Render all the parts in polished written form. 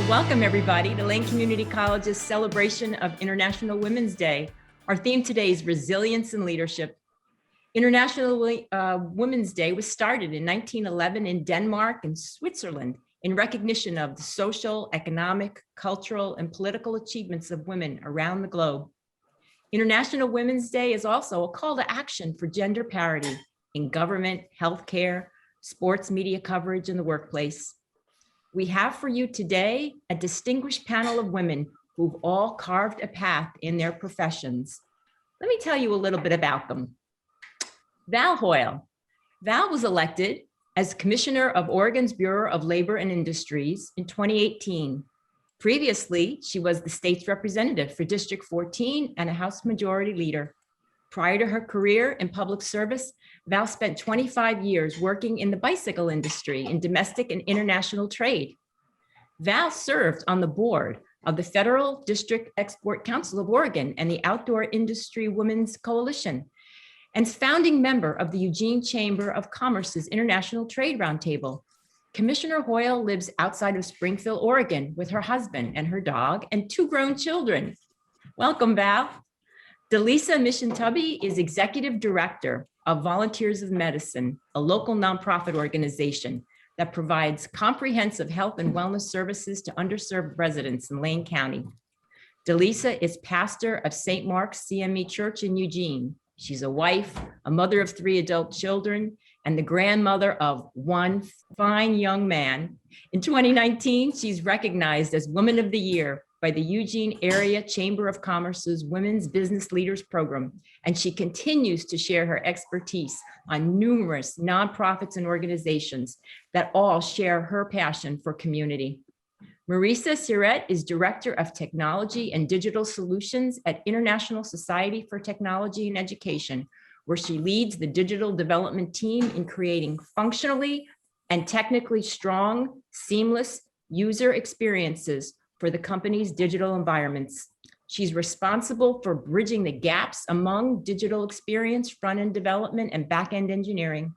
Welcome everybody to Lane Community College's celebration of International Women's Day. Our theme today is resilience and leadership. International Women's Day was started in 1911 in Denmark and Switzerland in recognition of the social, economic, cultural, and political achievements of women around the globe. International Women's Day is also a call to action for gender parity in government, healthcare, sports media coverage, and the workplace. We have for you today a distinguished panel of women who've all carved a path in their professions. Let me tell you a little bit about them. Val Hoyle. Val was elected as Commissioner of Oregon's Bureau of Labor and Industries in 2018. Previously, she was the state's representative for District 14 and a House Majority Leader. Prior to her career in public service, Val spent 25 years working in the bicycle industry in domestic and international trade. Val served on the board of the Federal District Export Council of Oregon and the Outdoor Industry Women's Coalition, and founding member of the Eugene Chamber of Commerce's International Trade Roundtable. Commissioner Hoyle lives outside of Springfield, Oregon, with her husband and her dog and 2 grown children. Welcome, Val. DeLeesa Meashintubby is Executive Director of Volunteers of Medicine, a local nonprofit organization that provides comprehensive health and wellness services to underserved residents in Lane County. DeLeesa is pastor of St. Mark's CME Church in Eugene. She's a wife, a mother of 3 adult children, and the grandmother of 1 fine young man. In 2019, she's recognized as Woman of the Year by the Eugene Area Chamber of Commerce's Women's Business Leaders Program, and she continues to share her expertise on numerous nonprofits and organizations that all share her passion for community. Maressa Surrett is Director of Technology and Digital Solutions at International Society for Technology and Education, where she leads the digital development team in creating functionally and technically strong, seamless user experiences for the company's digital environments. She's responsible for bridging the gaps among digital experience, front-end development, and back-end engineering.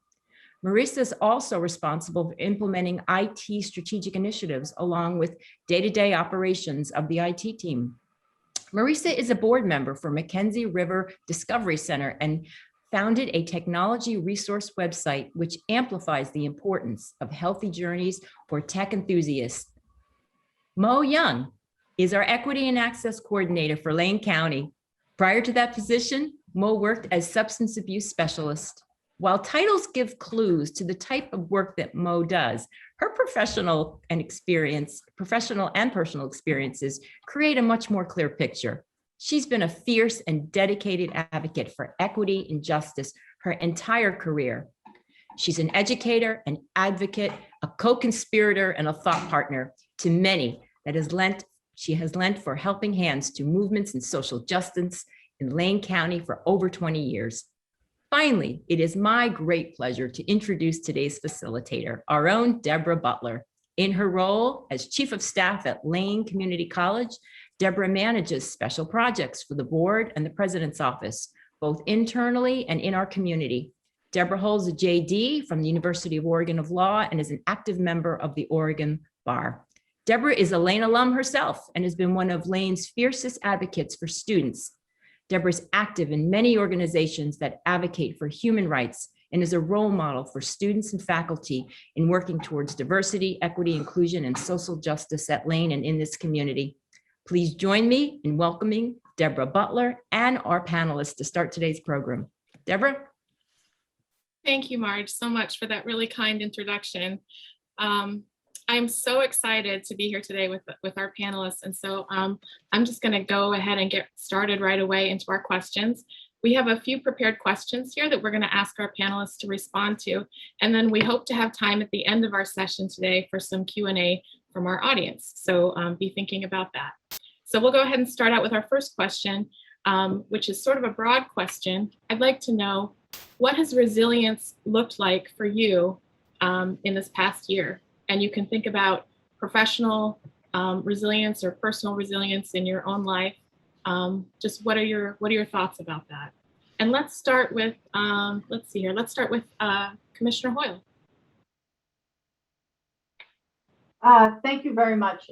Maressa is also responsible for implementing IT strategic initiatives along with day-to-day operations of the IT team. Maressa is a board member for Mackenzie River Discovery Center and founded a technology resource website which amplifies the importance of healthy journeys for tech enthusiasts. Mo Young is our Equity and Access Coordinator for Lane County. Prior to that position, Mo worked as substance abuse specialist. While titles give clues to the type of work that Mo does, her professional and personal experiences create a much more clear picture. She's been a fierce and dedicated advocate for equity and justice her entire career. She's an educator, an advocate, a co-conspirator, and a thought partner to many she has lent for helping hands to movements in social justice in Lane County for over 20 years. Finally, it is my great pleasure to introduce today's facilitator, our own Deborah Butler. In her role as Chief of Staff at Lane Community College, Deborah manages special projects for the board and the president's office, both internally and in our community. Deborah holds a JD from the University of Oregon of Law and is an active member of the Oregon Bar. Deborah is a Lane alum herself and has been one of Lane's fiercest advocates for students. Deborah is active in many organizations that advocate for human rights and is a role model for students and faculty in working towards diversity, equity, inclusion, and social justice at Lane and in this community. Please join me in welcoming Deborah Butler and our panelists to start today's program. Deborah? Thank you, Marge, so much for that really kind introduction. I'm so excited to be here today with our panelists. And so I'm just going to go ahead and get started right away into our questions. We have a few prepared questions here that we're going to ask our panelists to respond to. And then we hope to have time at the end of our session today for some Q&A from our audience. So be thinking about that. So we'll go ahead and start out with our first question, which is sort of a broad question. I'd like to know, what has resilience looked like for you in this past year? And you can think about professional resilience or personal resilience in your own life. Just what are your thoughts about that? And let's start with, let's see here. Let's start with Commissioner Hoyle. Thank you very much.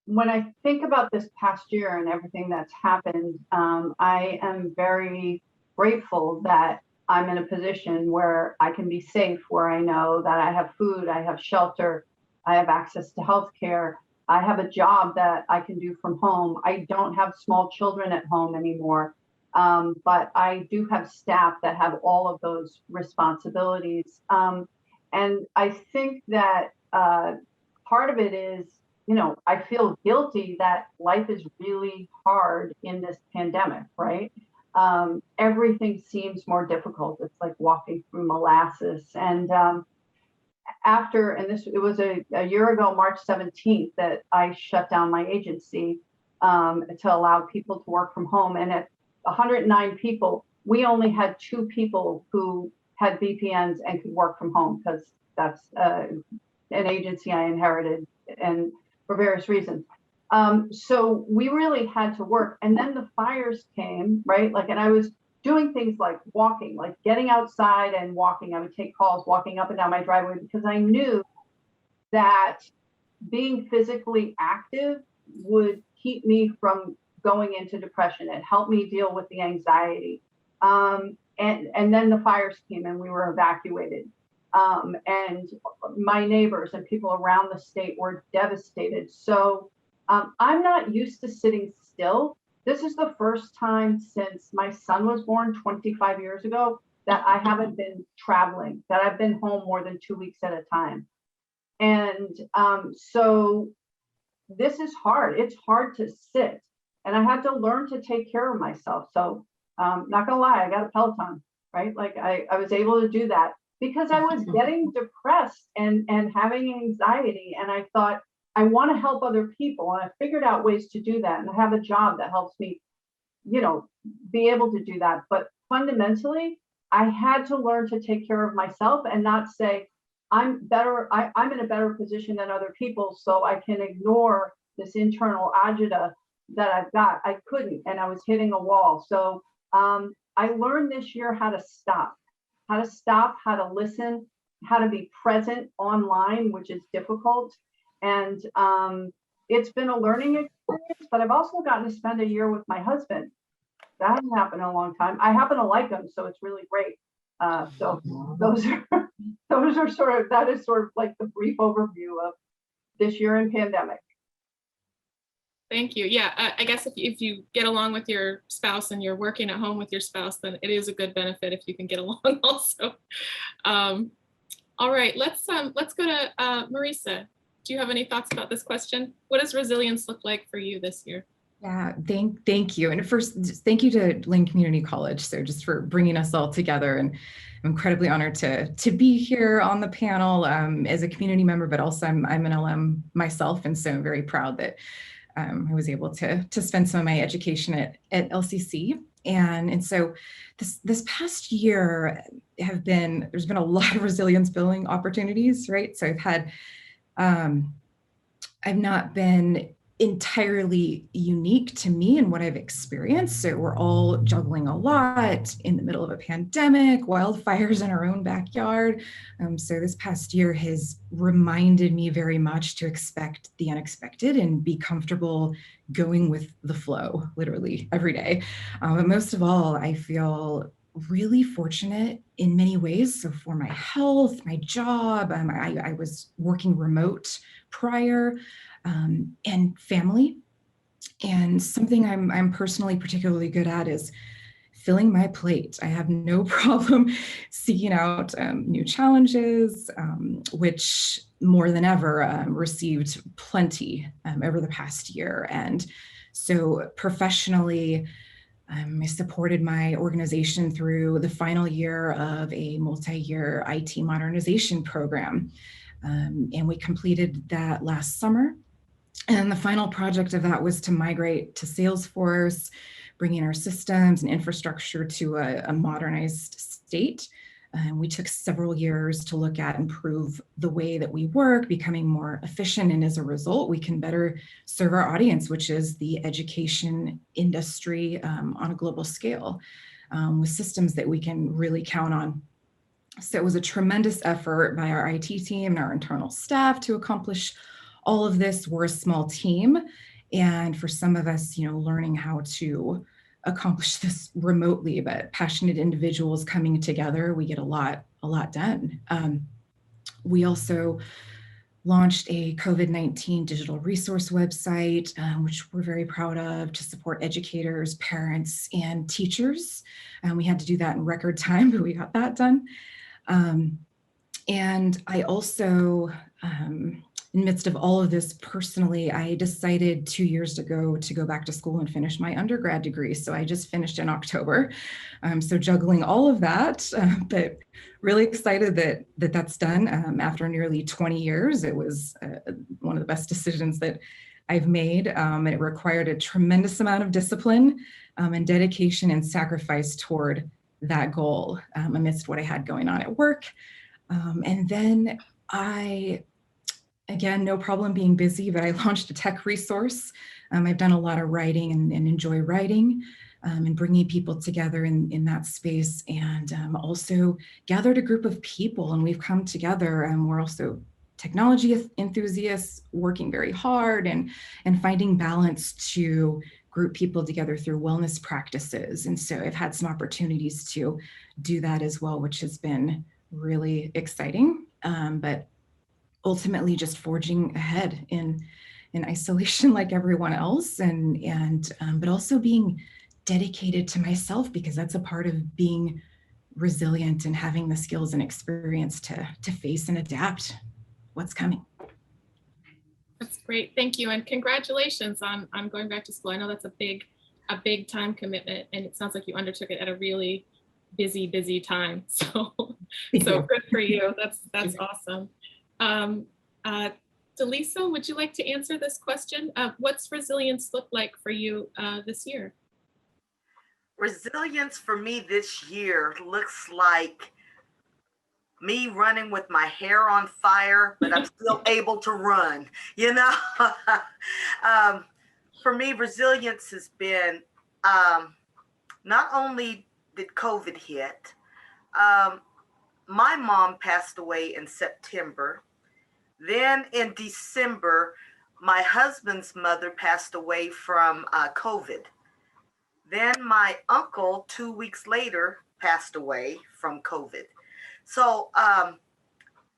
When I think about this past year and everything that's happened, I am very grateful that I'm in a position where I can be safe, where I know that I have food, I have shelter, I have access to healthcare, I have a job that I can do from home. I don't have small children at home anymore, but I do have staff that have all of those responsibilities. And I think that part of it is, I feel guilty that life is really hard in this pandemic, right? Everything seems more difficult. It's like walking through molasses. And it was a year ago, March 17th, that I shut down my agency to allow people to work from home. And at 109 people, we only had 2 people who had VPNs and could work from home, because that's an agency I inherited, and for various reasons. So we really had to work. And then the fires came, right? And I was doing things like walking, like getting outside and walking. I would take calls walking up and down my driveway, because I knew that being physically active would keep me from going into depression. It helped me deal with the anxiety. And then the fires came and we were evacuated. And my neighbors and people around the state were devastated. So I'm not used to sitting still. This is the first time since my son was born 25 years ago that I haven't been traveling, that I've been home more than 2 weeks at a time. And so this is hard. It's hard to sit. And I had to learn to take care of myself. So not gonna lie, I got a Peloton, right? I was able to do that because I was getting depressed and having anxiety. And I thought, I want to help other people. And I figured out ways to do that. And I have a job that helps me, be able to do that. But fundamentally, I had to learn to take care of myself and not say, I'm better, I'm in a better position than other people, so I can ignore this internal agita that I've got. I couldn't, and I was hitting a wall. So I learned this year how to stop, how to listen, how to be present online, which is difficult. And it's been a learning experience, but I've also gotten to spend a year with my husband. That hasn't happened in a long time. I happen to like him, so it's really great. So those are that is sort of like the brief overview of this year in pandemic. Thank you. Yeah, I guess if you get along with your spouse and you're working at home with your spouse, then it is a good benefit if you can get along also. All right, let's go to Maressa. Do you have any thoughts about this question? What does resilience look like for you this year? Yeah, thank you. And first, thank you to Lane Community College. So just for bringing us all together, and I'm incredibly honored to be here on the panel as a community member, but also I'm an alum myself. And so I'm very proud that I was able to spend some of my education at LCC. And so this past year there's been a lot of resilience building opportunities, right? So I've not been entirely unique to me in what I've experienced. So we're all juggling a lot in the middle of a pandemic, wildfires in our own backyard. So this past year has reminded me very much to expect the unexpected and be comfortable going with the flow, literally every day. But most of all, I feel really fortunate in many ways. So for my health, my job, I was working remote prior, and family. And something I'm personally particularly good at is filling my plate. I have no problem seeking out new challenges, which more than ever received plenty over the past year. And so professionally, I supported my organization through the final year of a multi-year IT modernization program. And we completed that last summer. And the final project of that was to migrate to Salesforce, bringing our systems and infrastructure to a modernized state. We took several years to look at and improve the way that we work, becoming more efficient. And as a result, we can better serve our audience, which is the education industry on a global scale, with systems that we can really count on. So it was a tremendous effort by our IT team and our internal staff to accomplish all of this. We're a small team. And for some of us, learning how to accomplish this remotely, but passionate individuals coming together, we get a lot done. We also launched a COVID-19 digital resource website, which we're very proud of, to support educators, parents, and teachers. We had to do that in record time, but we got that done. And I also, in the midst of all of this personally, I decided 2 years ago to go back to school and finish my undergrad degree. So I just finished in October. So juggling all of that, but really excited that that's done. After nearly 20 years, it was one of the best decisions that I've made. And it required a tremendous amount of discipline and dedication and sacrifice toward that goal amidst what I had going on at work. And then again, no problem being busy, but I launched a tech resource. I've done a lot of writing and enjoy writing and bringing people together in that space, and also gathered a group of people, and we've come together, and we're also technology enthusiasts working very hard and finding balance to group people together through wellness practices. And so I've had some opportunities to do that as well, which has been really exciting, but ultimately just forging ahead in isolation like everyone else, and but also being dedicated to myself, because that's a part of being resilient and having the skills and experience to face and adapt what's coming. That's great. Thank you. And congratulations on going back to school. I know that's a big time commitment, and it sounds like you undertook it at a really busy time. So good for you. That's awesome. DeLeesa, would you like to answer this question? What's resilience look like for you this year? Resilience for me this year looks like me running with my hair on fire, but I'm still able to run, For me, resilience has been, not only did COVID hit, my mom passed away in September. Then in December, my husband's mother passed away from COVID. Then my uncle, 2 weeks later, passed away from COVID. So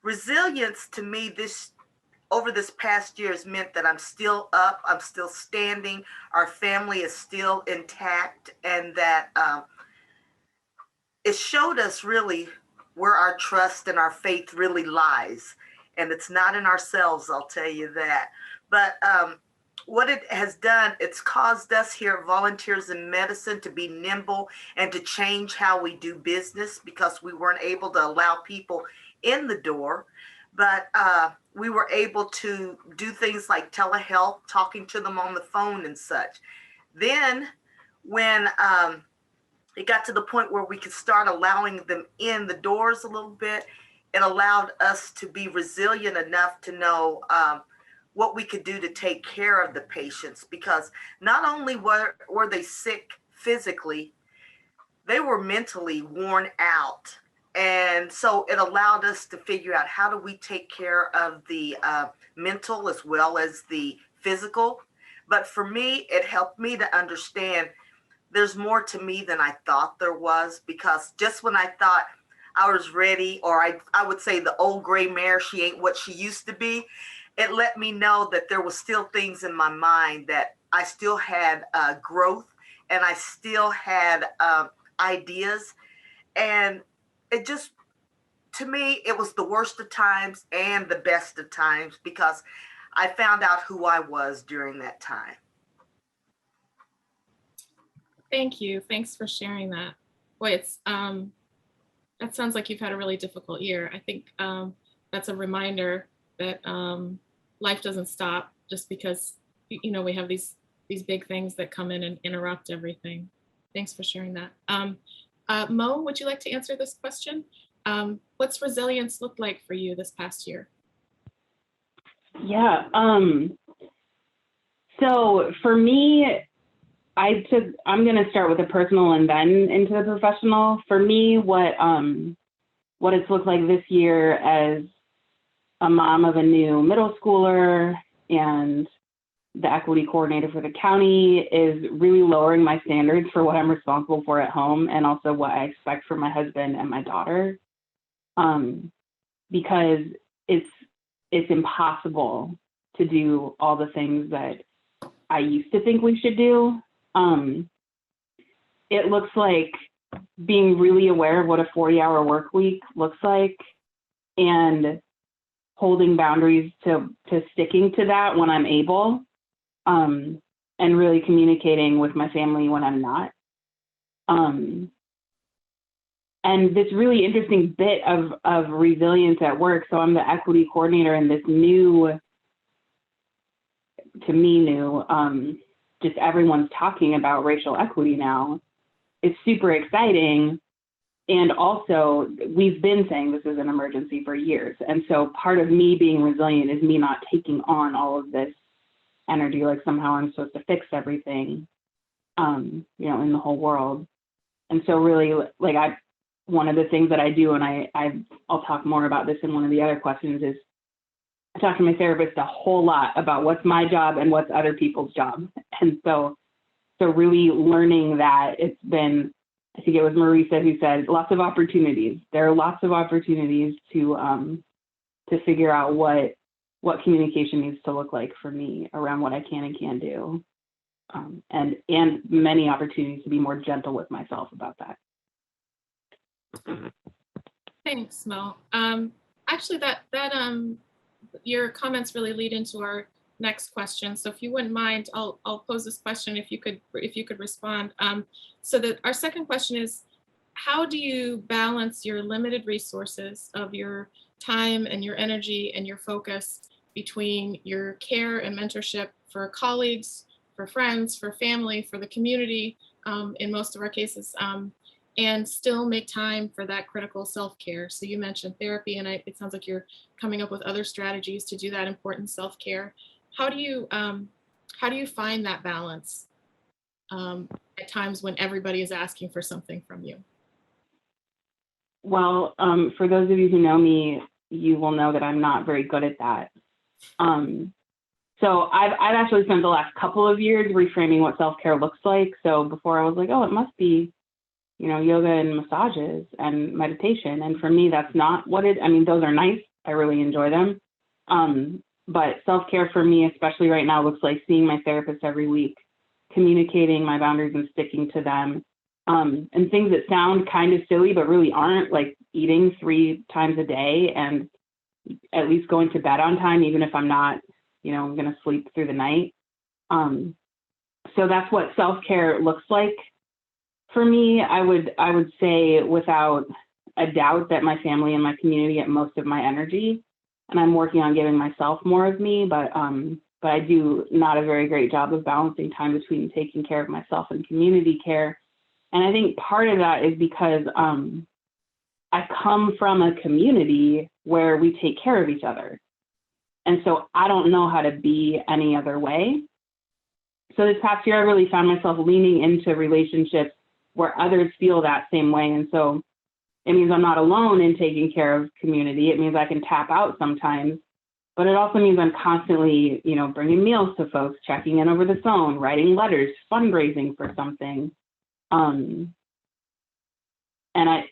resilience to me over this past year has meant that I'm still up, I'm still standing, our family is still intact, and that it showed us really where our trust and our faith really lies. And it's not in ourselves, I'll tell you that. But what it has done, it's caused us here at Volunteers in Medicine to be nimble and to change how we do business, because we weren't able to allow people in the door. But we were able to do things like telehealth, talking to them on the phone and such. Then when it got to the point where we could start allowing them in the doors a little bit, it allowed us to be resilient enough to know what we could do to take care of the patients, because not only were they sick physically, they were mentally worn out. And so it allowed us to figure out, how do we take care of the mental as well as the physical? But for me, it helped me to understand there's more to me than I thought there was, because just when I thought I was ready, or I would say the old gray mare, she ain't what she used to be, it let me know that there was still things in my mind, that I still had growth, and I still had ideas. And it just, to me, it was the worst of times and the best of times, because I found out who I was during that time. Thank you. Thanks for sharing that. Boy, it's that sounds like you've had a really difficult year. I think that's a reminder that life doesn't stop just because we have these big things that come in and interrupt everything. Thanks for sharing that. Mo, would you like to answer this question? What's resilience look like for you this past year? Yeah. So for me, I'm going to start with the personal and then into the professional. For me, what what it's looked like this year as a mom of a new middle schooler and the equity coordinator for the county is really lowering my standards for what I'm responsible for at home and also what I expect from my husband and my daughter, because it's impossible to do all the things that I used to think we should do. It looks like being really aware of what a 40-hour work week looks like and holding boundaries to sticking to that when I'm able, and really communicating with my family when I'm not. And this really interesting bit of resilience at work. So I'm the equity coordinator in this new, to me new, just everyone's talking about racial equity now. It's super exciting. And also, we've been saying this is an emergency for years. And so part of me being resilient is me not taking on all of this energy, like somehow I'm supposed to fix everything, in the whole world. And so really, like one of the things that I do, and I'll talk more about this in one of the other questions, is I talk to my therapist a whole lot about what's my job and what's other people's job. And so really learning that it's been, I think it was Maressa who said, lots of opportunities. There are lots of opportunities to figure out what communication needs to look like for me around what I can and can't do, and many opportunities to be more gentle with myself about that. Thanks, Mo. Actually, that your comments really lead into our next question. So if you wouldn't mind, I'll pose this question if you could respond. So that our second question is, how do you balance your limited resources of your time and your energy and your focus between your care and mentorship for colleagues, for friends, for family, for the community, in most of our cases, and still make time for that critical self-care? So you mentioned therapy, and it sounds like you're coming up with other strategies to do that important self-care. How do you find that balance at times when everybody is asking for something from you? Well, for those of you who know me, you will know that I'm not very good at that. So I've actually spent the last couple of years reframing what self-care looks like. So before I was like, oh, it must be, yoga and massages and meditation. And for me, that's not what those are nice. I really enjoy them. But self-care for me, especially right now, looks like seeing my therapist every week, communicating my boundaries and sticking to them. And things that sound kind of silly, but really aren't, like eating 3 times a day and at least going to bed on time, even if I'm not, I'm going to sleep through the night. So that's what self-care looks like. For me, I would say without a doubt that my family and my community get most of my energy, and I'm working on giving myself more of me, but I do not a very great job of balancing time between taking care of myself and community care. And I think part of that is because I come from a community where we take care of each other. And so I don't know how to be any other way. So this past year, I really found myself leaning into relationships where others feel that same way. And so it means I'm not alone in taking care of community. It means I can tap out sometimes, but it also means I'm constantly, bringing meals to folks, checking in over the phone, writing letters, fundraising for something. And I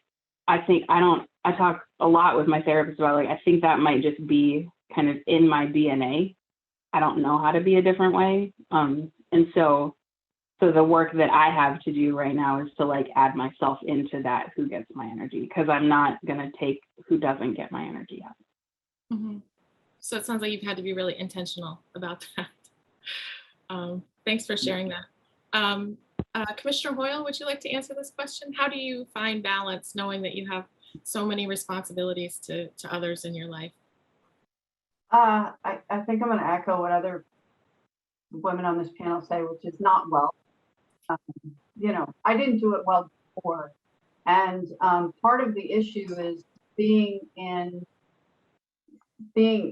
think I talk a lot with my therapist about, I think that might just be kind of in my DNA. I don't know how to be a different way. And so the work that I have to do right now is to add myself into that who gets my energy, because I'm not going to take who doesn't get my energy out. Mm-hmm. So it sounds like you've had to be really intentional about that. Thanks for sharing that. Commissioner Hoyle, would you like to answer this question? How do you find balance knowing that you have so many responsibilities to others in your life? I think I'm going to echo what other women on this panel say, which is not well. I didn't do it well before. And part of the issue is being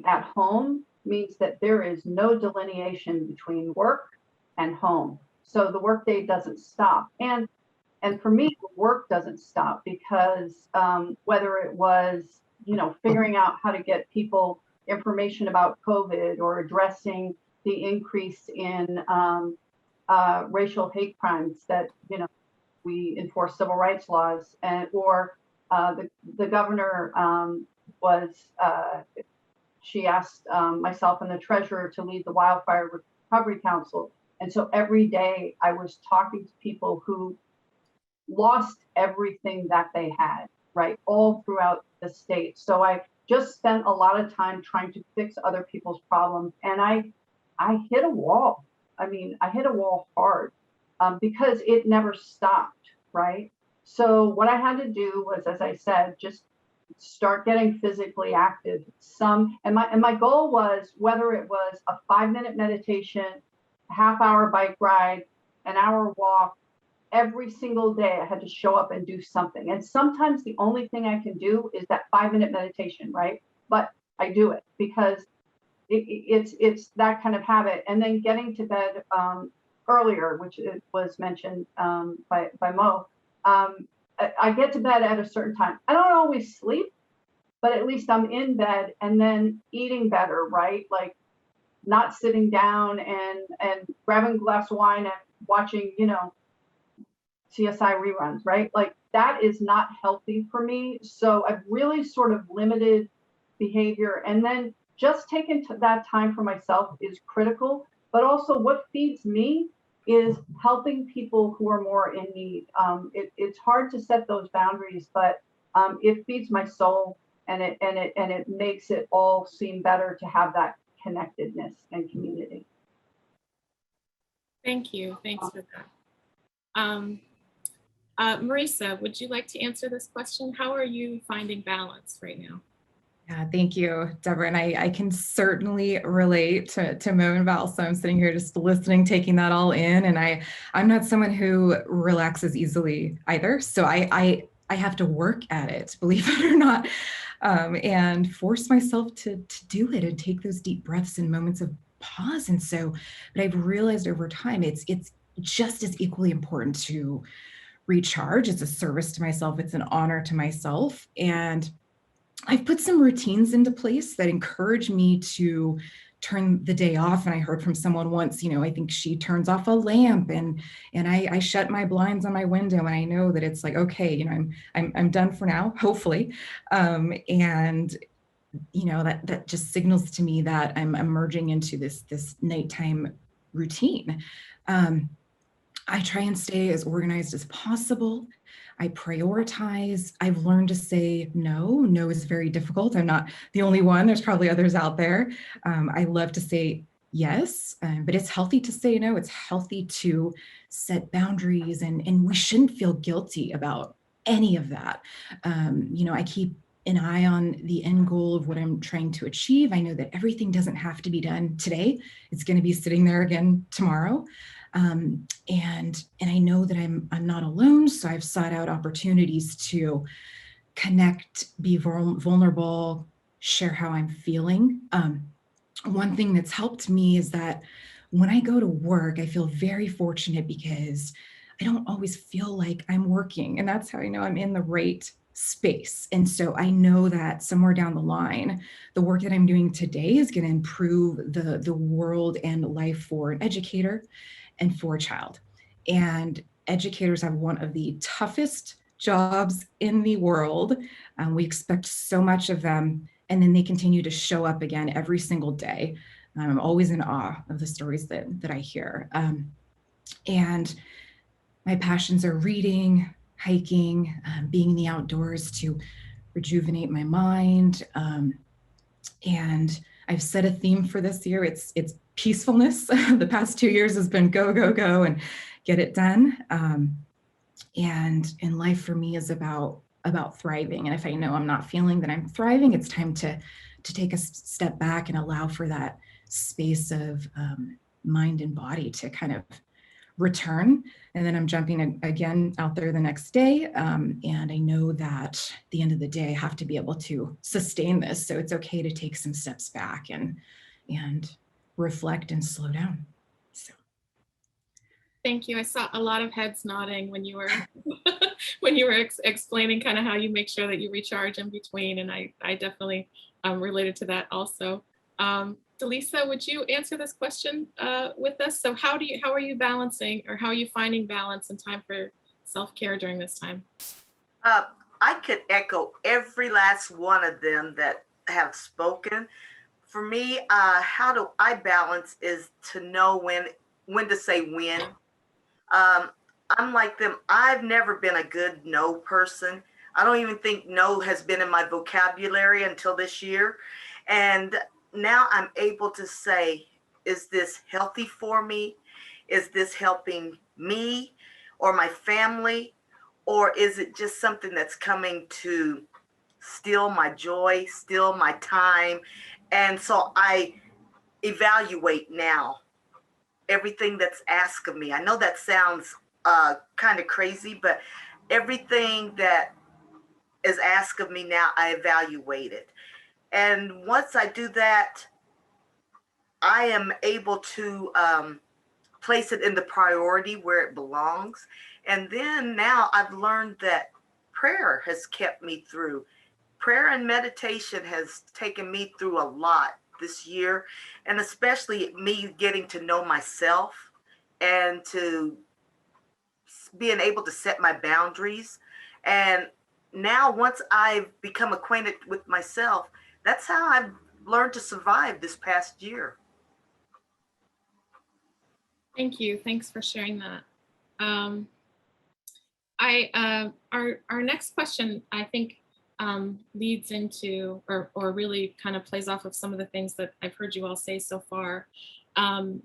at home means that there is no delineation between work and home. So the workday doesn't stop. And And for me, the work doesn't stop because whether it was, figuring out how to get people information about COVID or addressing the increase in racial hate crimes that, we enforce civil rights laws, or the governor she asked myself and the treasurer to lead the Wildfire Recovery Council. And so every day I was talking to people who lost everything that they had, right, all throughout the state. So I just spent a lot of time trying to fix other people's problems. And I hit a wall. I mean, I hit a wall hard because it never stopped, right? So what I had to do was, as I said, just start getting physically active. And my goal was, whether it was a 5-minute meditation, a half-hour bike ride, an hour walk, every single day I had to show up and do something. And sometimes the only thing I can do is that 5-minute meditation, right? But I do it because it's that kind of habit. And then getting to bed earlier, which was mentioned by Mo. I get to bed at a certain time. I don't always sleep, but at least I'm in bed, and then eating better, right? Like not sitting down and grabbing a glass of wine and watching, CSI reruns, right? Like that is not healthy for me. So I've really sort of limited behavior, and then just taking that time for myself is critical. But also what feeds me is helping people who are more in need. It's hard to set those boundaries, but it feeds my soul, and it makes it all seem better to have that connectedness and community. Thank you. Thanks for that. Maressa, would you like to answer this question? How are you finding balance right now? Yeah, thank you, Deborah. And I can certainly relate to Mo and Val. So I'm sitting here just listening, taking that all in. And I'm not someone who relaxes easily either. So I have to work at it, believe it or not, and force myself to do it and take those deep breaths in moments of pause. And so, but I've realized over time, it's just as equally important to recharge. It's a service to myself. It's an honor to myself. And I've put some routines into place that encourage me to turn the day off. And I heard from someone once, I think she turns off a lamp, and I shut my blinds on my window, and I know that it's like, okay, I'm done for now, hopefully. And that just signals to me that I'm emerging into this nighttime routine. I try and stay as organized as possible. I prioritize. I've learned to say no. No is very difficult. I'm not the only one. There's probably others out there. I love to say yes, but it's healthy to say no. It's healthy to set boundaries, and we shouldn't feel guilty about any of that. I keep an eye on the end goal of what I'm trying to achieve. I know that everything doesn't have to be done today. It's going to be sitting there again tomorrow. And I know that I'm not alone. So I've sought out opportunities to connect, be vulnerable, share how I'm feeling. One thing that's helped me is that when I go to work, I feel very fortunate because I don't always feel like I'm working, and that's how I know I'm in the right space. And so I know that somewhere down the line, the work that I'm doing today is going to improve the world and life for an educator and for a child. And educators have one of the toughest jobs in the world. We expect so much of them, and then they continue to show up again every single day. I'm always in awe of the stories that I hear. And my passions are reading, hiking, being in the outdoors to rejuvenate my mind. And I've set a theme for this year. It's peacefulness. The past 2 years has been go, go, go and get it done. And life for me is about thriving. And if I know I'm not feeling that I'm thriving, it's time to take a step back and allow for that space of mind and body to kind of return. And then I'm jumping again out there the next day. And I know that at the end of the day, I have to be able to sustain this. So it's okay to take some steps back and reflect and slow down. So Thank you. I saw a lot of heads nodding when you were when you were explaining kind of how you make sure that you recharge in between, and I definitely related to that also. DeLeesa, would you answer this question with us? So how are you balancing, or how are you finding balance and time for self-care during this time? I could echo every last one of them that have spoken. For me, how do I balance is to know when to say when. I'm like them. I've never been a good no person. I don't even think no has been in my vocabulary until this year. And now I'm able to say, is this healthy for me? Is this helping me or my family? Or is it just something that's coming to steal my joy, steal my time? And so I evaluate now everything that's asked of me. I know that sounds kind of crazy, but everything that is asked of me now, I evaluate it. And once I do that, I am able to place it in the priority where it belongs. And then now I've learned that prayer has kept me through. Prayer and meditation has taken me through a lot this year, and especially me getting to know myself and to being able to set my boundaries. And now once I've become acquainted with myself, that's how I've learned to survive this past year. Thank you. Thanks for sharing that. Our next question, I think, leads into or really kind of plays off of some of the things that I've heard you all say so far. And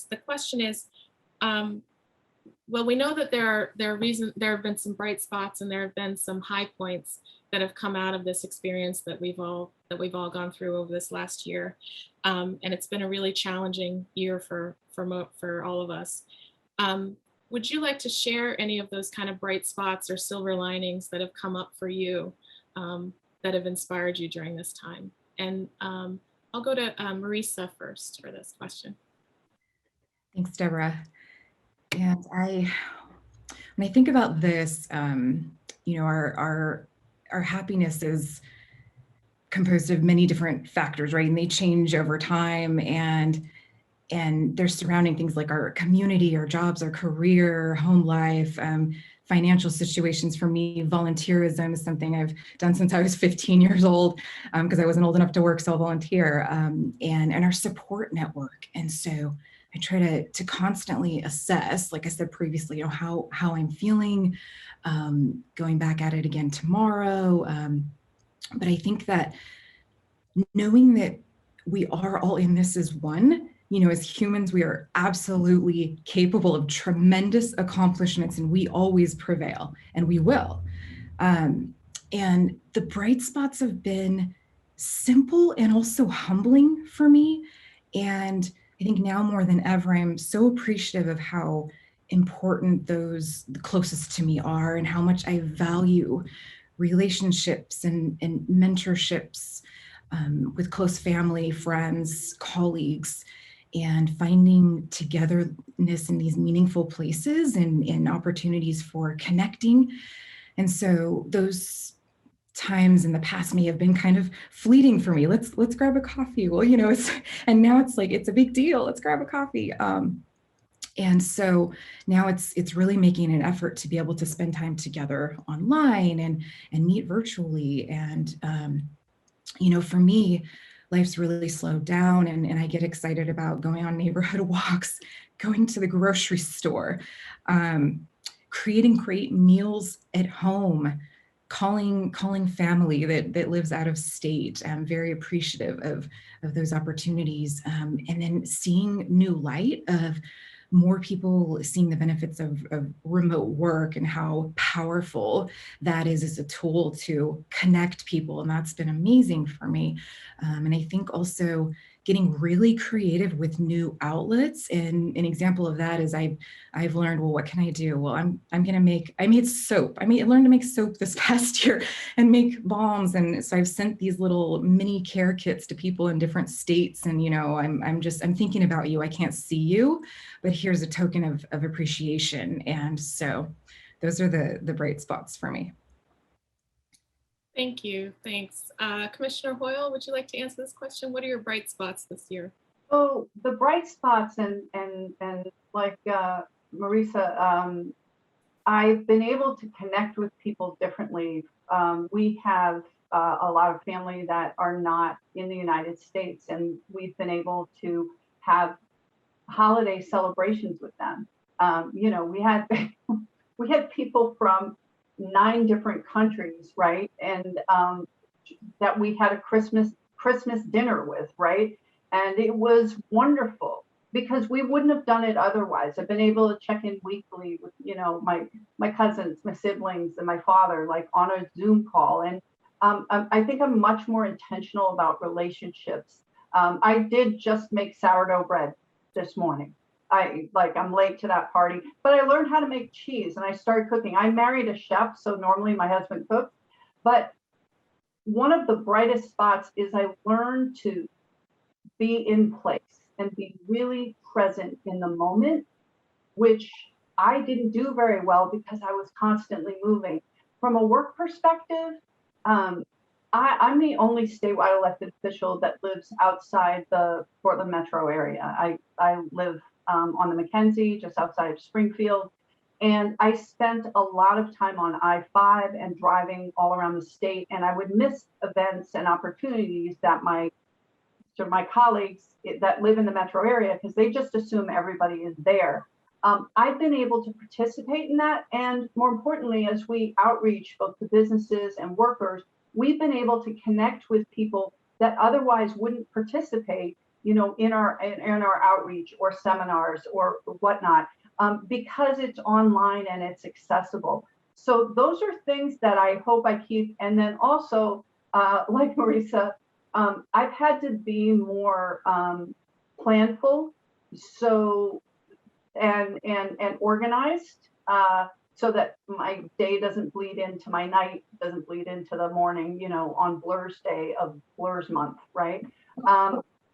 the question is, well, we know that there have been some bright spots and there have been some high points that have come out of this experience that we've all gone through over this last year. And it's been a really challenging year for all of us. Would you like to share any of those kind of bright spots or silver linings that have come up for you that have inspired you during this time? And I'll go to Maressa first for this question. Thanks, Deborah. And when I think about this, you know, our happiness is composed of many different factors, right? And they change over time, and they're surrounding things like our community, our jobs, our career, home life, financial situations. For me, volunteerism is something I've done since I was 15 years old, because I wasn't old enough to work, so I'll volunteer, and our support network. And so I try to constantly assess, like I said previously, you know, how I'm feeling, going back at it again tomorrow. But I think that knowing that we are all in this as one, you know, as humans, we are absolutely capable of tremendous accomplishments, and we always prevail, and we will. And the bright spots have been simple and also humbling for me. And I think now more than ever, I'm so appreciative of how important those the closest to me are, and how much I value relationships and mentorships with close family, friends, colleagues, and finding togetherness in these meaningful places and opportunities for connecting. And so those times in the past may have been kind of fleeting for me. Let's grab a coffee. Well, you know, and now it's like, it's a big deal. Let's grab a coffee. And so now it's really making an effort to be able to spend time together online and meet virtually. And, you know, for me, life's really slowed down, and I get excited about going on neighborhood walks, going to the grocery store, creating great meals at home, calling family that lives out of state. I'm very appreciative of those opportunities. And then seeing new light of more people seeing the benefits of remote work and how powerful that is as a tool to connect people. And that's been amazing for me. And I think also getting really creative with new outlets. And an example of that is I've learned, well, what can I do? Well, I made soap. I learned to make soap this past year and make balms. And so I've sent these little mini care kits to people in different states. And, I'm thinking about you. I can't see you, but here's a token of appreciation. And so those are the bright spots for me. Thank you. Thanks. Commissioner Hoyle, would you like to answer this question? What are your bright spots this year? So the bright spots and like Maressa, I've been able to connect with people differently. We have a lot of family that are not in the United States, and we've been able to have holiday celebrations with them. We had we had people from 9 different countries, right? And that we had a Christmas dinner with, right? And it was wonderful because we wouldn't have done it otherwise. I've been able to check in weekly with, my cousins, my siblings, and my father, like on a Zoom call. And I think I'm much more intentional about relationships. I did just make sourdough bread this morning. I'm late to that party, but I learned how to make cheese and I started cooking. I married a chef, so normally my husband cooks, but one of the brightest spots is I learned to be in place and be really present in the moment, which I didn't do very well because I was constantly moving. From a work perspective, I'm the only statewide elected official that lives outside the Portland metro area. I live on the Mackenzie, just outside of Springfield. And I spent a lot of time on I-5 and driving all around the state. And I would miss events and opportunities that my colleagues that live in the metro area, because they just assume everybody is there. I've been able to participate in that. And more importantly, as we outreach both to businesses and workers, we've been able to connect with people that otherwise wouldn't participate in our outreach or seminars or whatnot, because it's online and it's accessible. So those are things that I hope I keep. And then also, like Maressa, I've had to be more planful, and organized, so that my day doesn't bleed into my night, doesn't bleed into the morning, on Blur's Day of Blur's Month, right?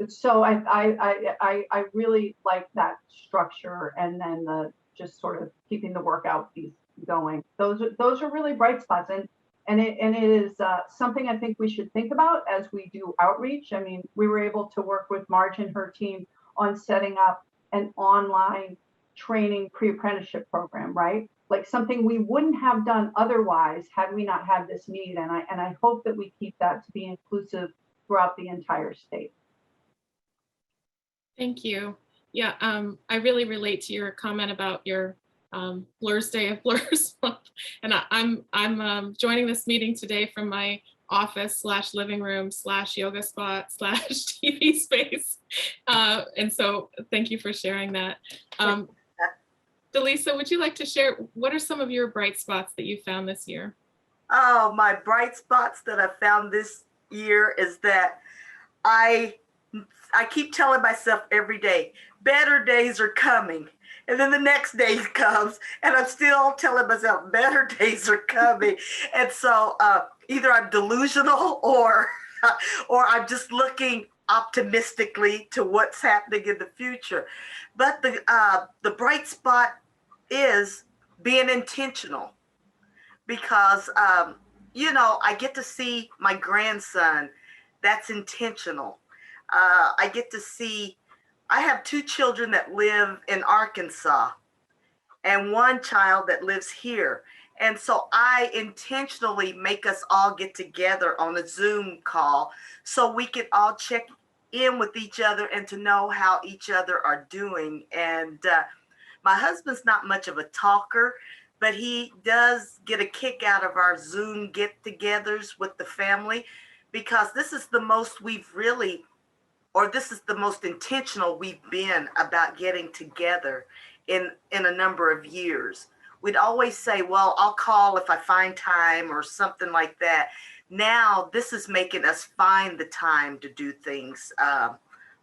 So I really like that structure, and then the just sort of keeping the workout piece going. Those are really bright spots, and it is something I think we should think about as we do outreach. I mean, we were able to work with Marge and her team on setting up an online training pre-apprenticeship program, right? Like something we wouldn't have done otherwise had we not had this need. And I hope that we keep that to be inclusive throughout the entire state. Thank you. Yeah, I really relate to your comment about your Blur's Day of Blur's Month. And I'm joining this meeting today from my office / living room / yoga spot / TV space. And so thank you for sharing that. DeLeesa, would you like to share, what are some of your bright spots that you found this year? Oh, my bright spots that I found this year is that I keep telling myself every day, better days are coming. And then the next day comes and I'm still telling myself better days are coming. And so either I'm delusional or I'm just looking optimistically to what's happening in the future. But the bright spot is being intentional, because I get to see my grandson. That's intentional. I get to see, I have 2 children that live in Arkansas and 1 child that lives here. And so I intentionally make us all get together on a Zoom call so we can all check in with each other and to know how each other are doing. And my husband's not much of a talker, but he does get a kick out of our Zoom get-togethers with the family, because this is the most this is the most intentional we've been about getting together in a number of years. We'd always say, well, I'll call if I find time or something like that. Now this is making us find the time to do things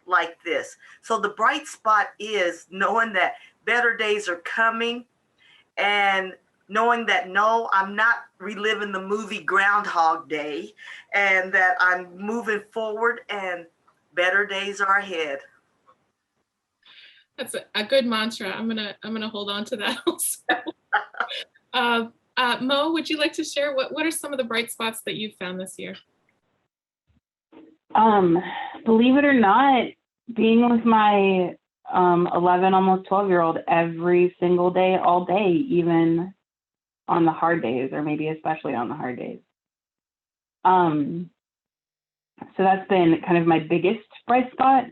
like this. So the bright spot is knowing that better days are coming, and knowing that, no, I'm not reliving the movie Groundhog Day, and that I'm moving forward and better days are ahead. That's a good mantra. I'm gonna hold on to that also. Mo, would you like to share what are some of the bright spots that you've found this year? Believe it or not, being with my 11, almost 12-year-old every single day, all day, even on the hard days, or maybe especially on the hard days. So that's been kind of my biggest bright spot.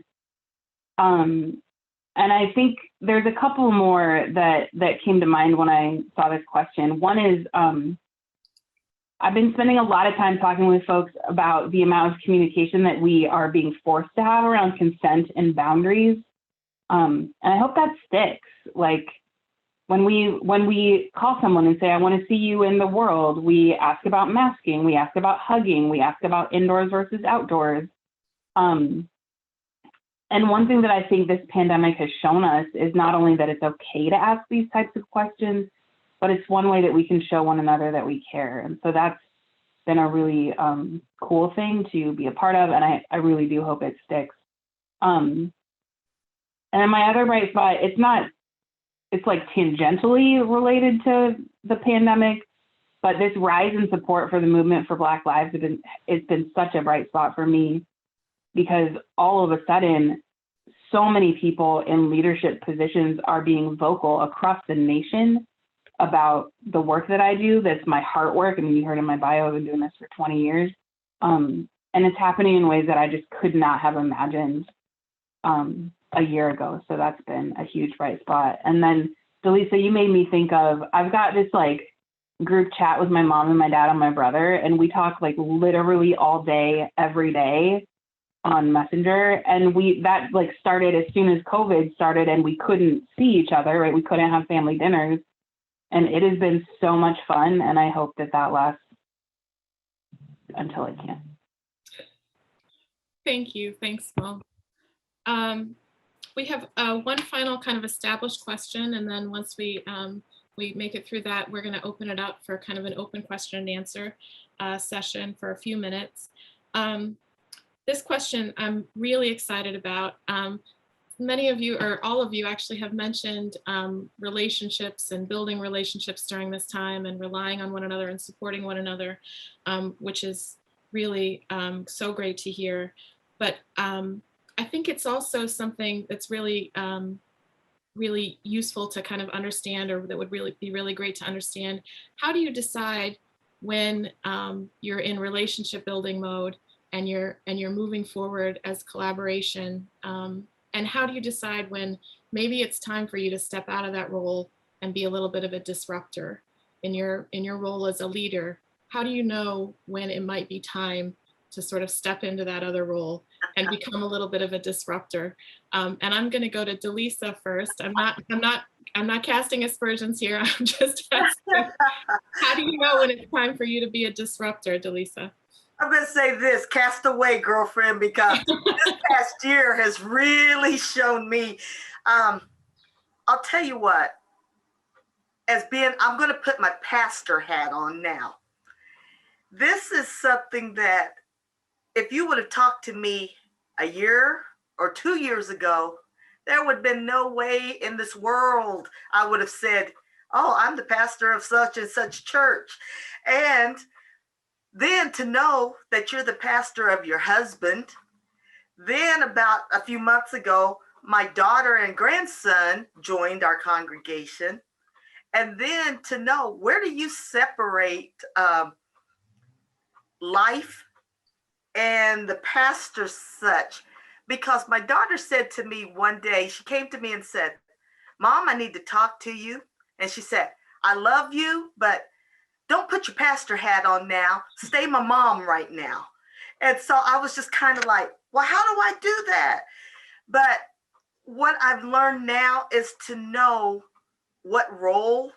And I think there's a couple more that came to mind when I saw this question. One is, I've been spending a lot of time talking with folks about the amount of communication that we are being forced to have around consent and boundaries. And I hope that sticks. Like when we call someone and say, I want to see you in the world, we ask about masking, we ask about hugging, we ask about indoors versus outdoors. And one thing that I think this pandemic has shown us is not only that it's okay to ask these types of questions, but it's one way that we can show one another that we care. And so that's been a really cool thing to be a part of, and I really do hope it sticks. And then my other bright spot, it's like tangentially related to the pandemic, but this rise in support for the movement for Black lives it's been such a bright spot for me, because all of a sudden, so many people in leadership positions are being vocal across the nation about the work that I do. That's my heart work. I mean, you heard in my bio, I've been doing this for 20 years. And it's happening in ways that I just could not have imagined a year ago. So that's been a huge bright spot. And then, DeLeesa, you made me think of, I've got this like group chat with my mom and my dad and my brother, and we talk like literally all day, every day on Messenger. And that like started as soon as COVID started and we couldn't see each other, right? We couldn't have family dinners. And it has been so much fun. And I hope that lasts until it can. Thank you. Thanks, Mo. We have one final kind of established question. And then once we make it through that, we're going to open it up for kind of an open question and answer session for a few minutes. This question I'm really excited about. Many of you, or all of you actually, have mentioned relationships and building relationships during this time and relying on one another and supporting one another, which is really so great to hear. But I think it's also something that's really, really useful to kind of understand, or that would really be really great to understand. How do you decide when you're in relationship building mode and you're moving forward as collaboration? And how do you decide when maybe it's time for you to step out of that role and be a little bit of a disruptor in your role as a leader? How do you know when it might be time to sort of step into that other role and become a little bit of a disruptor? And I'm going to go to DeLeesa first. I'm not casting aspersions here. I'm just asking, how do you know when it's time for you to be a disruptor, DeLeesa? I'm going to say this, cast away, girlfriend, because this past year has really shown me, I'll tell you what, I'm going to put my pastor hat on now. This is something that if you would have talked to me a year or 2 years ago, there would have been no way in this world I would have said, oh, I'm the pastor of such and such church. And then to know that you're the pastor of your husband. Then about a few months ago, my daughter and grandson joined our congregation. And then to know, where do you separate life and the pastor such? Because my daughter said to me one day, she came to me and said, Mom, I need to talk to you. And she said, I love you, but don't put your pastor hat on now. Stay my mom right now. And so I was just kind of like, well, how do I do that? But what I've learned now is to know what role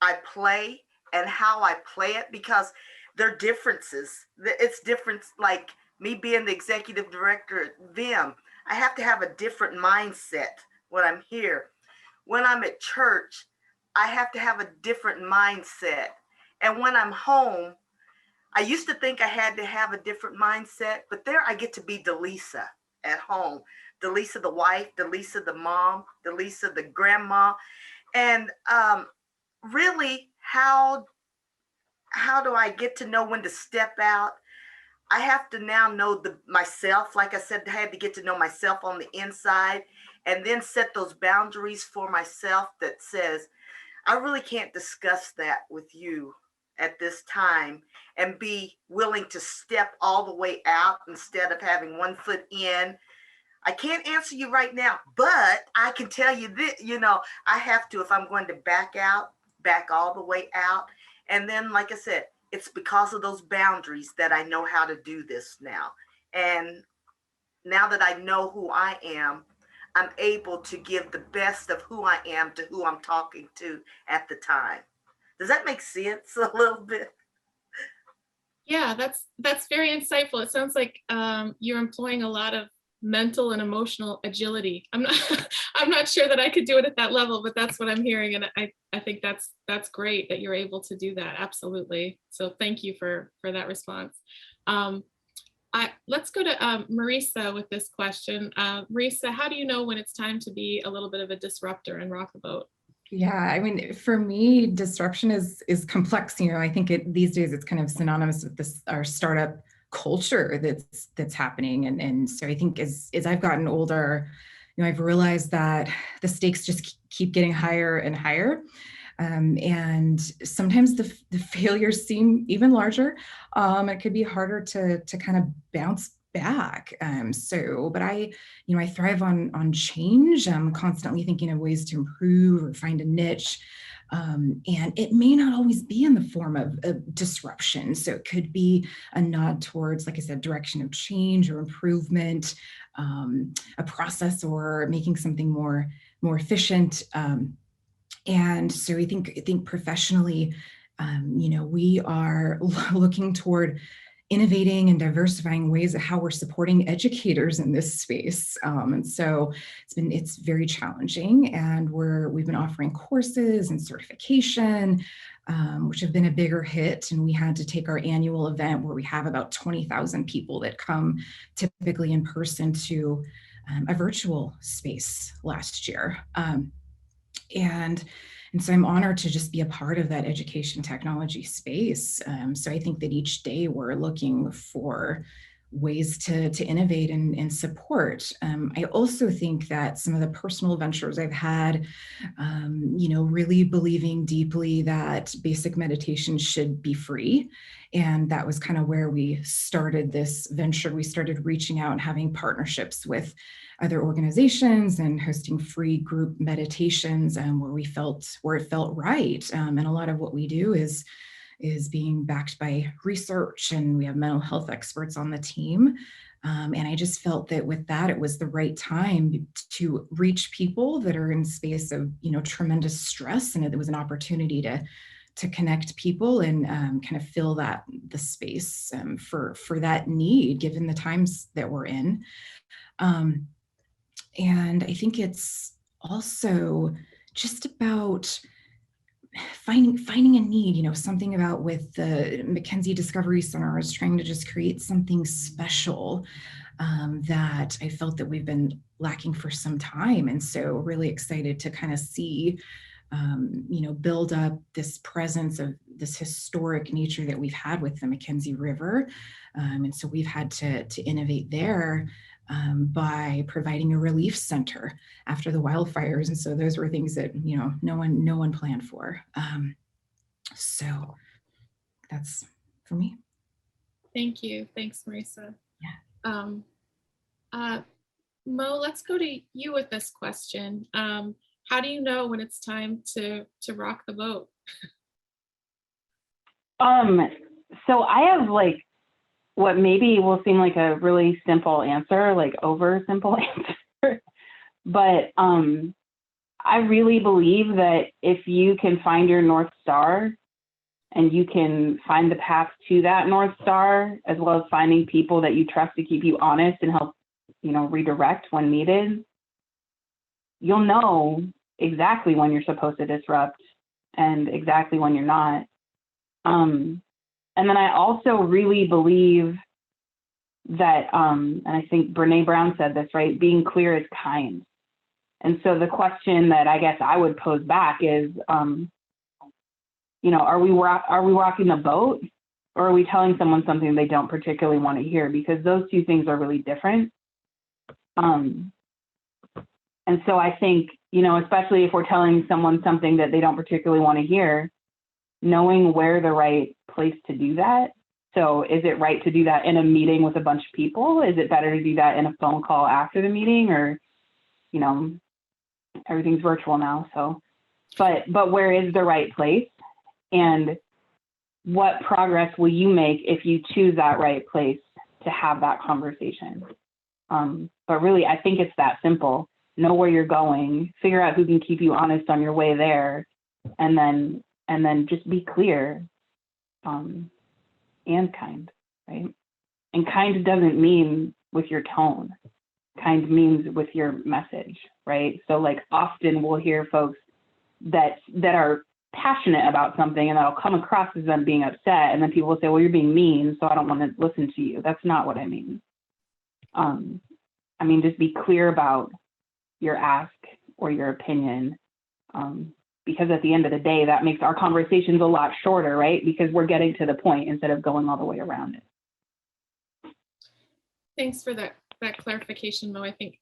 I play and how I play it, because there are differences. It's different, like me being the executive director at them. I have to have a different mindset when I'm here. When I'm at church, I have to have a different mindset. And when I'm home, I used to think I had to have a different mindset, but there I get to be DeLeesa at home. DeLeesa the wife, DeLeesa the mom, DeLeesa the grandma. And really, how do I get to know when to step out? I have to now know myself. Like I said, I had to get to know myself on the inside and then set those boundaries for myself that says, I really can't discuss that with you at this time, and be willing to step all the way out instead of having one foot in. I can't answer you right now, but I can tell you that, I have to, if I'm going to back out, back all the way out. And then, like I said, it's because of those boundaries that I know how to do this now. And now that I know who I am, I'm able to give the best of who I am to who I'm talking to at the time. Does that make sense a little bit? Yeah, that's very insightful. It sounds like you're employing a lot of mental and emotional agility. I'm not sure that I could do it at that level, but that's what I'm hearing, and I think that's great that you're able to do that. Absolutely. So thank you for that response. Let's go to Maressa with this question. Maressa, how do you know when it's time to be a little bit of a disruptor and rock the boat? Yeah, I mean, for me, disruption is complex. I think these days it's kind of synonymous with our startup culture that's happening. And so I think as I've gotten older, I've realized that the stakes just keep getting higher and higher. And sometimes the failures seem even larger. It could be harder to kind of bounce back. But I thrive on change. I'm constantly thinking of ways to improve or find a niche. And it may not always be in the form of disruption. So it could be a nod towards, like I said, direction of change or improvement, a process, or making something more efficient. And so I think professionally, we are looking toward innovating and diversifying ways of how we're supporting educators in this space. And so it's very challenging, and we've been offering courses and certification, which have been a bigger hit. And we had to take our annual event where we have about 20,000 people that come typically in person to a virtual space last year. And so I'm honored to just be a part of that education technology space. So I think that each day we're looking for ways to innovate and support. I also think that some of the personal ventures I've had, really believing deeply that basic meditation should be free. And that was kind of where we started this venture. We started reaching out and having partnerships with other organizations and hosting free group meditations, where it felt right. And a lot of what we do is being backed by research, and we have mental health experts on the team. And I just felt that with that, it was the right time to reach people that are in space of, tremendous stress. And it was an opportunity to connect people and kind of fill the space for that need, given the times that we're in. And I think it's also just about finding a need, something about with the Mackenzie Discovery Center is trying to just create something special that I felt that we've been lacking for some time. And so really excited to kind of see, build up this presence of this historic nature that we've had with the Mackenzie River. And so we've had to innovate there by providing a relief center after the wildfires. And so those were things that, no one planned for. So that's for me. Thank you. Thanks, Maressa. Yeah. Mo, let's go to you with this question. How do you know when it's time to rock the boat? So I have what maybe will seem like a really simple answer, over simple answer. But I really believe that if you can find your North Star and you can find the path to that North Star, as well as finding people that you trust to keep you honest and help, redirect when needed, you'll know exactly when you're supposed to disrupt and exactly when you're not. And then I also really believe that, and I think Brene Brown said this, right? Being clear is kind. And so the question that I guess I would pose back is, are we rocking the boat, or are we telling someone something they don't particularly want to hear? Because those two things are really different. And so I think, especially if we're telling someone something that they don't particularly want to hear, knowing where the right place to do that. So is it right to do that in a meeting with a bunch of people? Is it better to do that in a phone call after the meeting? Or, everything's virtual now. So, but where is the right place? And what progress will you make if you choose that right place to have that conversation? But really, I think it's that simple. Know where you're going, figure out who can keep you honest on your way there, and then just be clear and kind, right? And kind doesn't mean with your tone. Kind means with your message, right? So like often we'll hear folks that are passionate about something and that'll come across as them being upset, and then people will say, well, you're being mean, so I don't want to listen to you. That's not what I mean. Just be clear about your ask or your opinion, because at the end of the day, that makes our conversations a lot shorter, right? Because we're getting to the point instead of going all the way around it. Thanks for that clarification, Mo. I think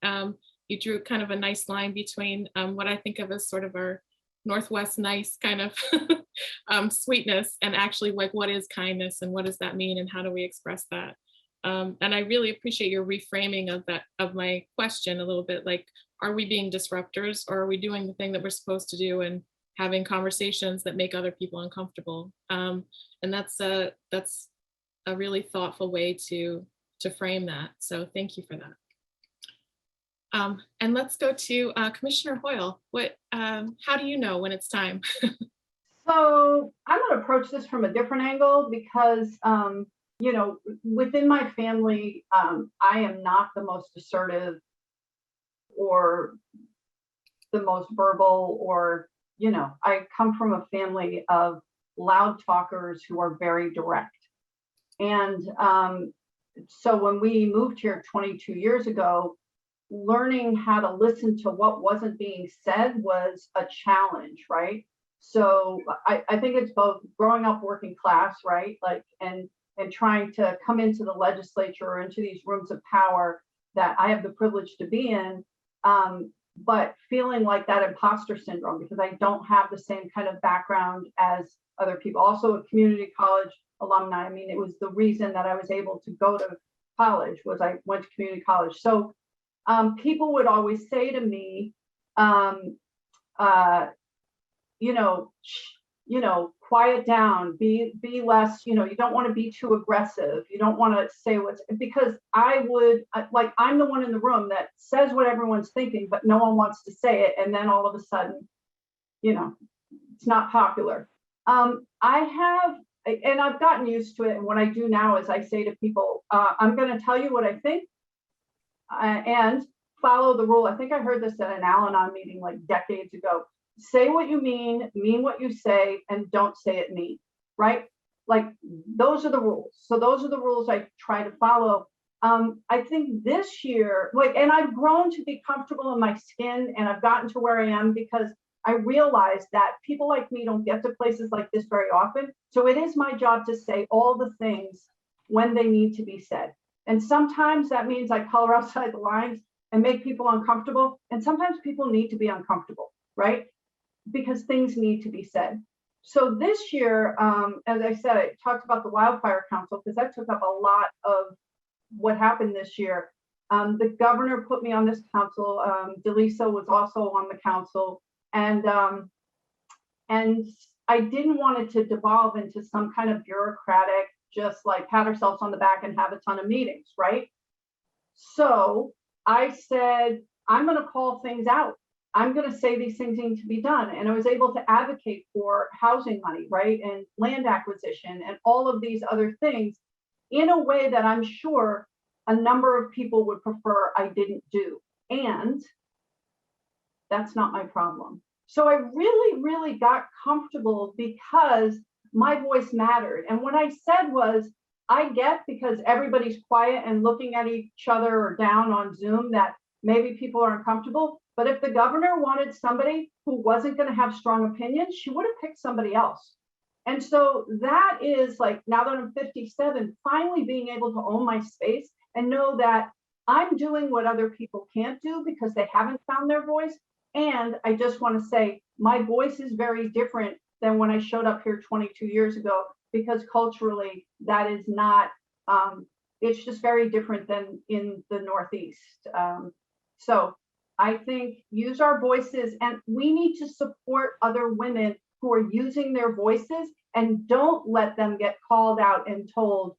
you drew kind of a nice line between what I think of as sort of our Northwest nice kind of sweetness, and actually like what is kindness and what does that mean and how do we express that? And I really appreciate your reframing of my question a little bit, like, are we being disruptors, or are we doing the thing that we're supposed to do and having conversations that make other people uncomfortable? And that's a really thoughtful way to frame that. So thank you for that. And let's go to Commissioner Hoyle. How do you know when it's time? So I'm going to approach this from a different angle because, within my family, I am not the most assertive or the most verbal, or, I come from a family of loud talkers who are very direct. And so when we moved here 22 years ago, learning how to listen to what wasn't being said was a challenge, right? So I think it's both growing up working class, right? Like, and trying to come into the legislature or into these rooms of power that I have the privilege to be in, but feeling like that imposter syndrome because I don't have the same kind of background as other people. Also a community college alumni. I mean, it was the reason that I was able to go to college was I went to community college. So people would always say to me, quiet down, be less, you don't want to be too aggressive. You don't want to say because I'm the one in the room that says what everyone's thinking, but no one wants to say it. And then all of a sudden, it's not popular. And I've gotten used to it. And what I do now is I say to people, I'm going to tell you what I think and follow the rule. I think I heard this at an Al-Anon meeting like decades ago. Say what you mean what you say, and don't say it mean, right? Like those are the rules. So those are the rules I try to follow. I think this year, and I've grown to be comfortable in my skin, and I've gotten to where I am because I realized that people like me don't get to places like this very often. So it is my job to say all the things when they need to be said. And sometimes that means I color outside the lines and make people uncomfortable. And sometimes people need to be uncomfortable, right? Because things need to be said. So this year, as I said, I talked about the Wildfire Council because that took up a lot of what happened this year. The governor put me on this council. DeLeesa was also on the council. And I didn't want it to devolve into some kind of bureaucratic, just like pat ourselves on the back and have a ton of meetings, right? So I said, I'm going to call things out. I'm going to say these things need to be done. And I was able to advocate for housing money, right? And land acquisition and all of these other things in a way that I'm sure a number of people would prefer I didn't do. And that's not my problem. So I really, really got comfortable because my voice mattered. And what I said was, I get, because everybody's quiet and looking at each other or down on Zoom, that maybe people are uncomfortable. But if the governor wanted somebody who wasn't going to have strong opinions, she would have picked somebody else. And so that is like, now that I'm 57, finally being able to own my space and know that I'm doing what other people can't do because they haven't found their voice. And I just want to say, my voice is very different than when I showed up here 22 years ago, because culturally that is not, it's just very different than in the Northeast. So I think use our voices, and we need to support other women who are using their voices, and don't let them get called out and told,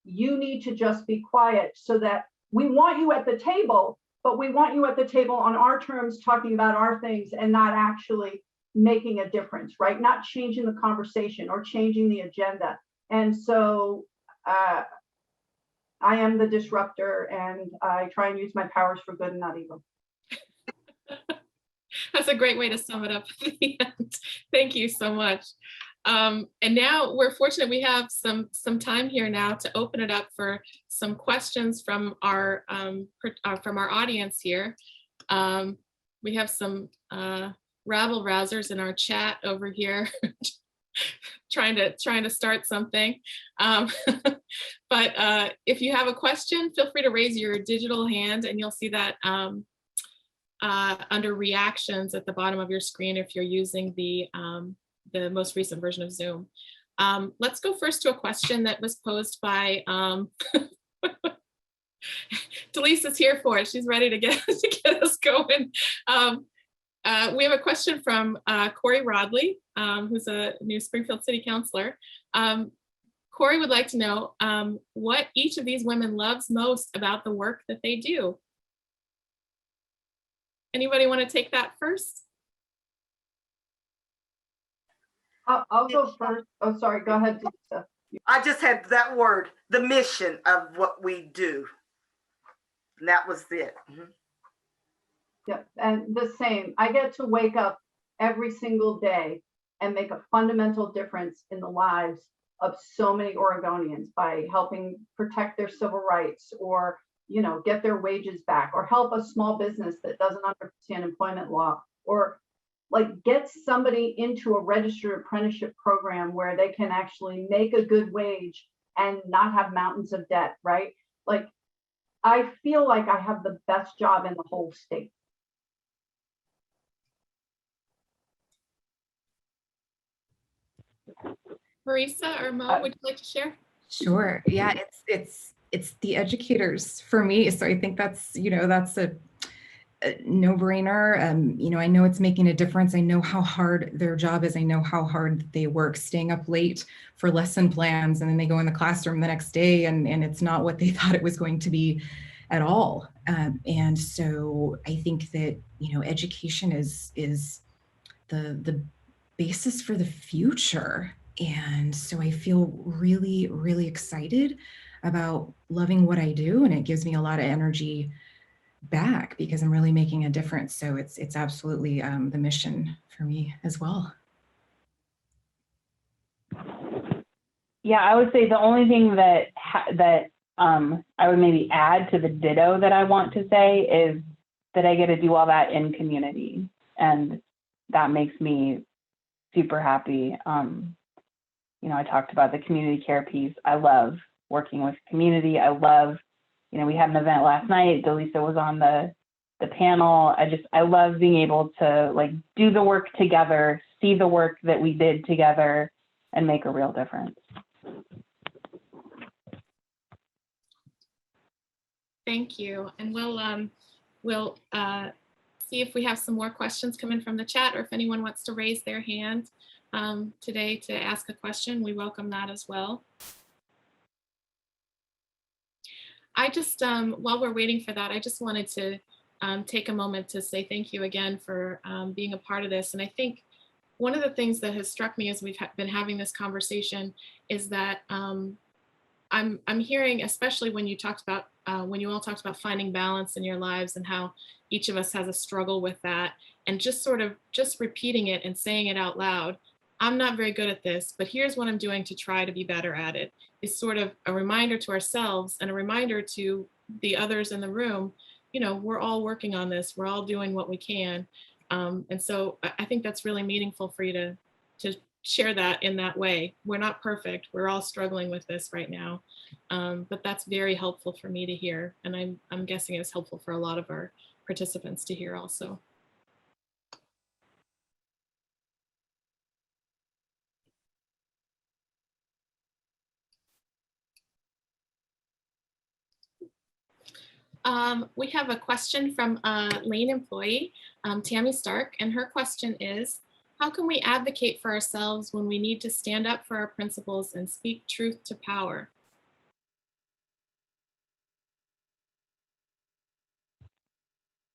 you need to just be quiet, so that we want you at the table, but we want you at the table on our terms, talking about our things and not actually making a difference, right? Not changing the conversation or changing the agenda. And so I am the disruptor, and I try and use my powers for good and not evil. That's a great way to sum it up at the end. Thank you so much. And now we're fortunate we have some time here now to open it up for some questions from our audience here. We have some rabble rousers in our chat over here trying to start something. But if you have a question, feel free to raise your digital hand, and you'll see that under reactions at the bottom of your screen if you're using the most recent version of Zoom. Let's go first to a question that was posed by DeLeesa's here for it. She's ready to get us going. We have a question from Corey Rodley, who's a new Springfield City Councilor. Corey would like to know what each of these women loves most about the work that they do. Anybody want to take that first? I'll go first. Oh, sorry, go ahead, DeLeesa. I just had that word, the mission of what we do. And that was it. Mm-hmm. Yeah, and the same. I get to wake up every single day and make a fundamental difference in the lives of so many Oregonians by helping protect their civil rights, or get their wages back, or help a small business that doesn't understand employment law, or like get somebody into a registered apprenticeship program where they can actually make a good wage and not have mountains of debt, right? Like, I feel like I have the best job in the whole state. Maressa or Mo, would you like to share? Sure. Yeah, it's the educators for me. So I think that's a no-brainer. I know it's making a difference. I know how hard their job is. I know how hard they work, staying up late for lesson plans, and then they go in the classroom the next day and it's not what they thought it was going to be at all. And so I think that education is the basis for the future. And so I feel really, really excited about loving what I do, and it gives me a lot of energy back because I'm really making a difference. So it's absolutely the mission for me as well. Yeah, I would say the only thing that I would maybe add to the ditto that I want to say is that I get to do all that in community, and that makes me super happy. I talked about the community care piece. I love working with community. I love, we had an event last night. DeLeesa was on the panel. I love being able to do the work together, see the work that we did together, and make a real difference. Thank you. And we'll see if we have some more questions coming from the chat, or if anyone wants to raise their hand today to ask a question. We welcome that as well. I just, while we're waiting for that, I just wanted to take a moment to say thank you again for being a part of this. And I think one of the things that has struck me as we've been having this conversation is that I'm hearing, especially when you talked about when you all talked about finding balance in your lives and how each of us has a struggle with that, and just sort of just repeating it and saying it out loud. I'm not very good at this, but here's what I'm doing to try to be better at it. Is sort of a reminder to ourselves and a reminder to the others in the room, you know, we're all working on this. We're all doing what we can. And so I think that's really meaningful for you to share that in that way. We're not perfect. We're all struggling with this right now. But that's very helpful for me to hear. And I'm guessing it's helpful for a lot of our participants to hear also. We have a question from a Lane employee, Tammy Stark, and her question is, how can we advocate for ourselves when we need to stand up for our principles and speak truth to power?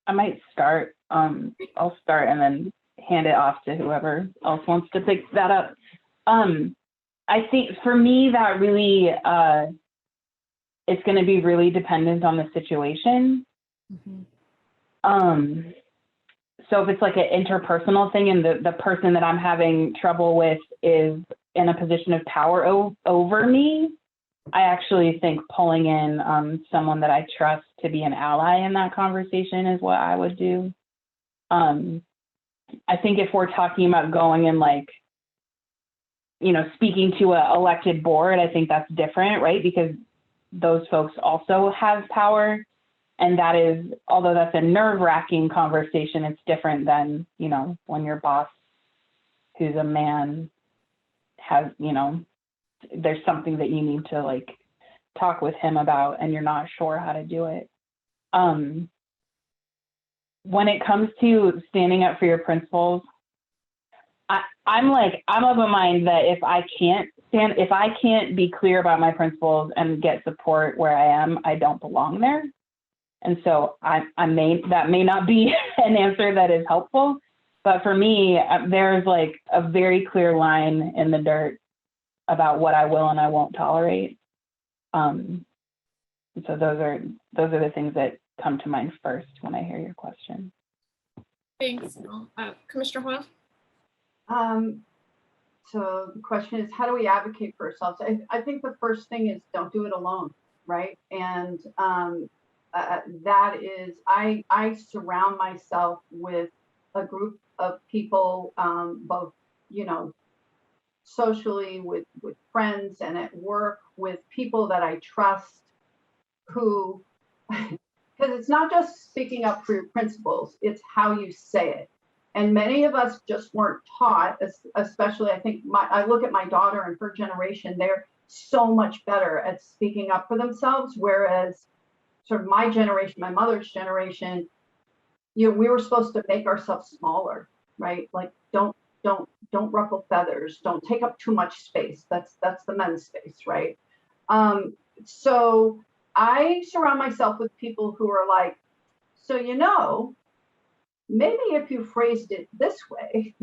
I might start. I'll start and then hand it off to whoever else wants to pick that up. I think for me, that really, it's going to be really dependent on the situation. Mm-hmm. So if it's like an interpersonal thing and the person that I'm having trouble with is in a position of power over me, I actually think pulling in someone that I trust to be an ally in that conversation is what I would do. I think if we're talking about going and like, you know, speaking to an elected board, I think that's different, right? Because those folks also have power. And that is, although that's a nerve-wracking conversation, it's different than, you know, when your boss, who's a man, has, you know, there's something that you need to like talk with him about and you're not sure how to do it. When it comes to standing up for your principles, I'm of a mind that if I can't be clear about my principles and get support where I am, I don't belong there. And so that may not be an answer that is helpful, but for me, there's like a very clear line in the dirt about what I will and I won't tolerate. So those are the things that come to mind first when I hear your question. Thanks. Commissioner Hoyle? So the question is, how do we advocate for ourselves? I think the first thing is don't do it alone, right? And that is, I surround myself with a group of people, both, you know, socially with friends and at work with people that I trust who, because it's not just speaking up for your principles, it's how you say it. And many of us just weren't taught, especially I think I look at my daughter and her generation, they're so much better at speaking up for themselves. Whereas sort of my generation, my mother's generation, you know, we were supposed to make ourselves smaller, right? Like don't ruffle feathers, don't take up too much space. That's the men's space, right? So I surround myself with people who are like, so, you know, maybe if you phrased it this way,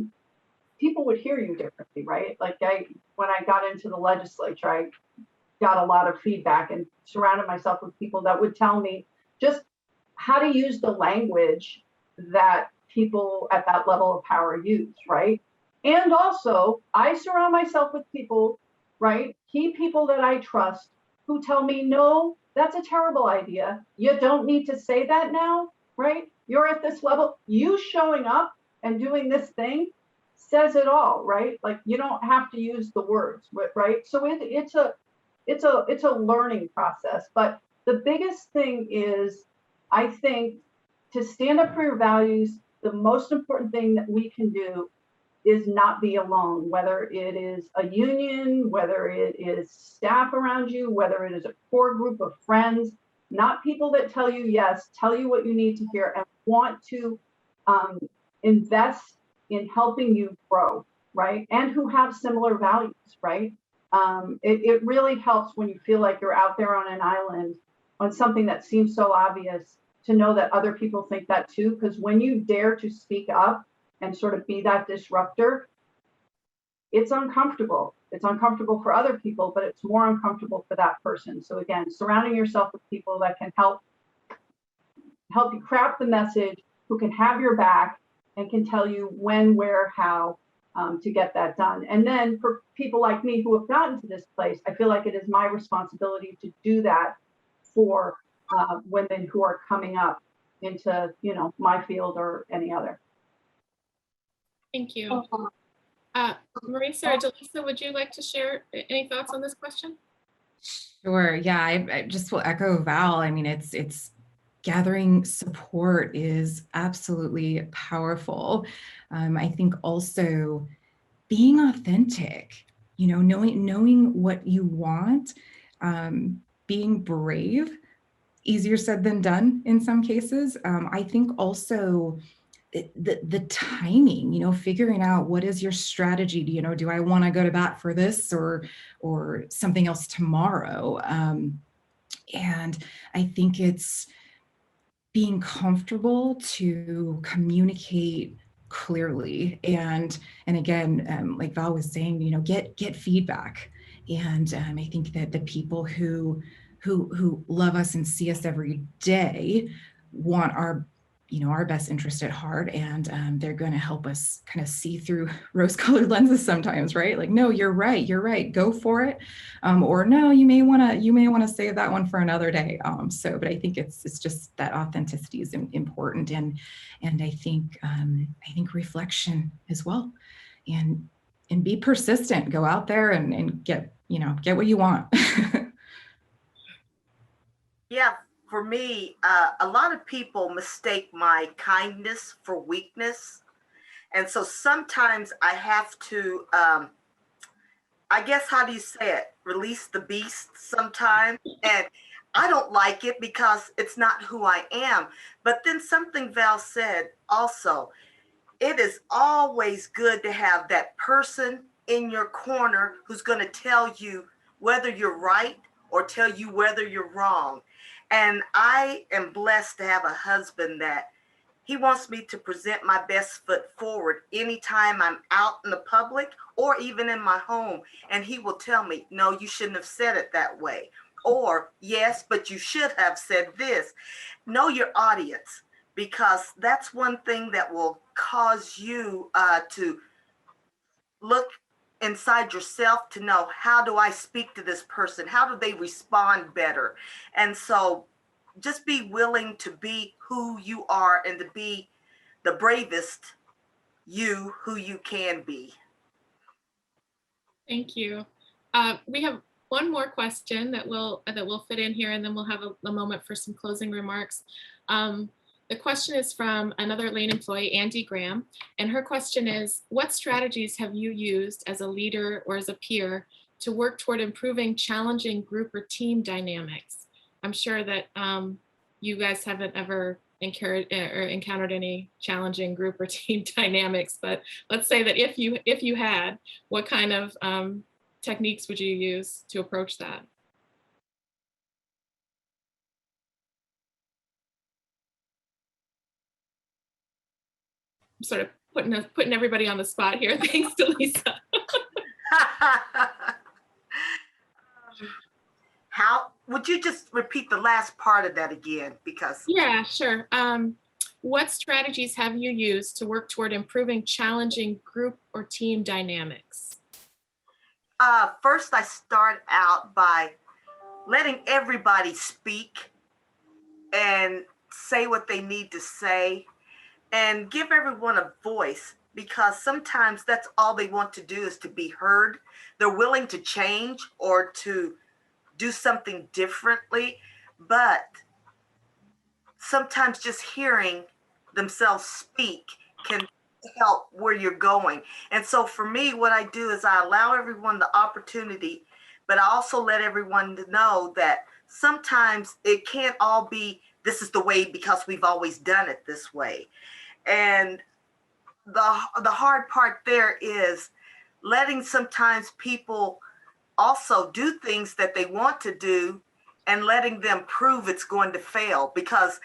people would hear you differently, right? Like when I got into the legislature, I got a lot of feedback and surrounded myself with people that would tell me just how to use the language that people at that level of power use, right? And also, I surround myself with people, right? Key people that I trust who tell me, no, that's a terrible idea. You don't need to say that now, right? You're at this level. You showing up and doing this thing says it all, right? Like you don't have to use the words, right? So it's a learning process. But the biggest thing is, I think, to stand up for your values, the most important thing that we can do is not be alone, whether it is a union, whether it is staff around you, whether it is a core group of friends, not people that tell you yes, tell you what you need to hear and want to invest in helping you grow, right? And who have similar values, right? It really helps when you feel like you're out there on an island on something that seems so obvious to know that other people think that too, because when you dare to speak up and sort of be that disruptor, it's uncomfortable. It's uncomfortable for other people, but it's more uncomfortable for that person. So again, surrounding yourself with people that can help you craft the message, who can have your back and can tell you when, where, how to get that done. And then for people like me who have gotten to this place, I feel like it is my responsibility to do that for women who are coming up into, you know, my field or any other. Thank you. Maressa or DeLeesa, would you like to share any thoughts on this question? Sure. Yeah, I just will echo Val. I mean, it's gathering support is absolutely powerful. I think also being authentic, you know, knowing what you want, being brave, easier said than done in some cases. I think also the timing, you know, figuring out what is your strategy. You know, do I want to go to bat for this or something else tomorrow? And I think it's being comfortable to communicate clearly, and again, like Val was saying, you know, get feedback. And I think that the people who love us and see us every day want our, you know, our best interest at heart, and they're going to help us kind of see through rose-colored lenses sometimes, right? Like, no, you're right, go for it, or no, you may want to save that one for another day. But I think it's just that authenticity is important, and I think reflection as well, and be persistent. Go out there and get what you want. Yeah, for me, a lot of people mistake my kindness for weakness. And so sometimes I have to, I guess, how do you say it? Release the beast sometimes. And I don't like it because it's not who I am. But then something Val said also, it is always good to have that person in your corner who's going to tell you whether you're right or tell you whether you're wrong. And I am blessed to have a husband that he wants me to present my best foot forward anytime I'm out in the public or even in my home. And he will tell me, no, you shouldn't have said it that way. Or, yes, but you should have said this. Know your audience, because that's one thing that will cause you to look inside yourself to know, how do I speak to this person? How do they respond better? And so just be willing to be who you are and to be the bravest you who you can be. Thank you. We have one more question that will fit in here, and then we'll have a moment for some closing remarks. The question is from another Lane employee, Andy Graham, and her question is, what strategies have you used as a leader or as a peer to work toward improving challenging group or team dynamics? I'm sure that you guys haven't ever encountered any challenging group or team dynamics, but let's say that if you had, what kind of techniques would you use to approach that? I'm sort of putting everybody on the spot here. Thanks, DeLeesa. How would you just repeat the last part of that again? Because yeah, sure. What strategies have you used to work toward improving challenging group or team dynamics? First, I start out by letting everybody speak and say what they need to say, and give everyone a voice, because sometimes that's all they want to do is to be heard. They're willing to change or to do something differently, but sometimes just hearing themselves speak can help where you're going. And so for me, what I do is I allow everyone the opportunity, but I also let everyone know that sometimes it can't all be, this is the way because we've always done it this way. And the hard part there is letting sometimes people also do things that they want to do and letting them prove it's going to fail, because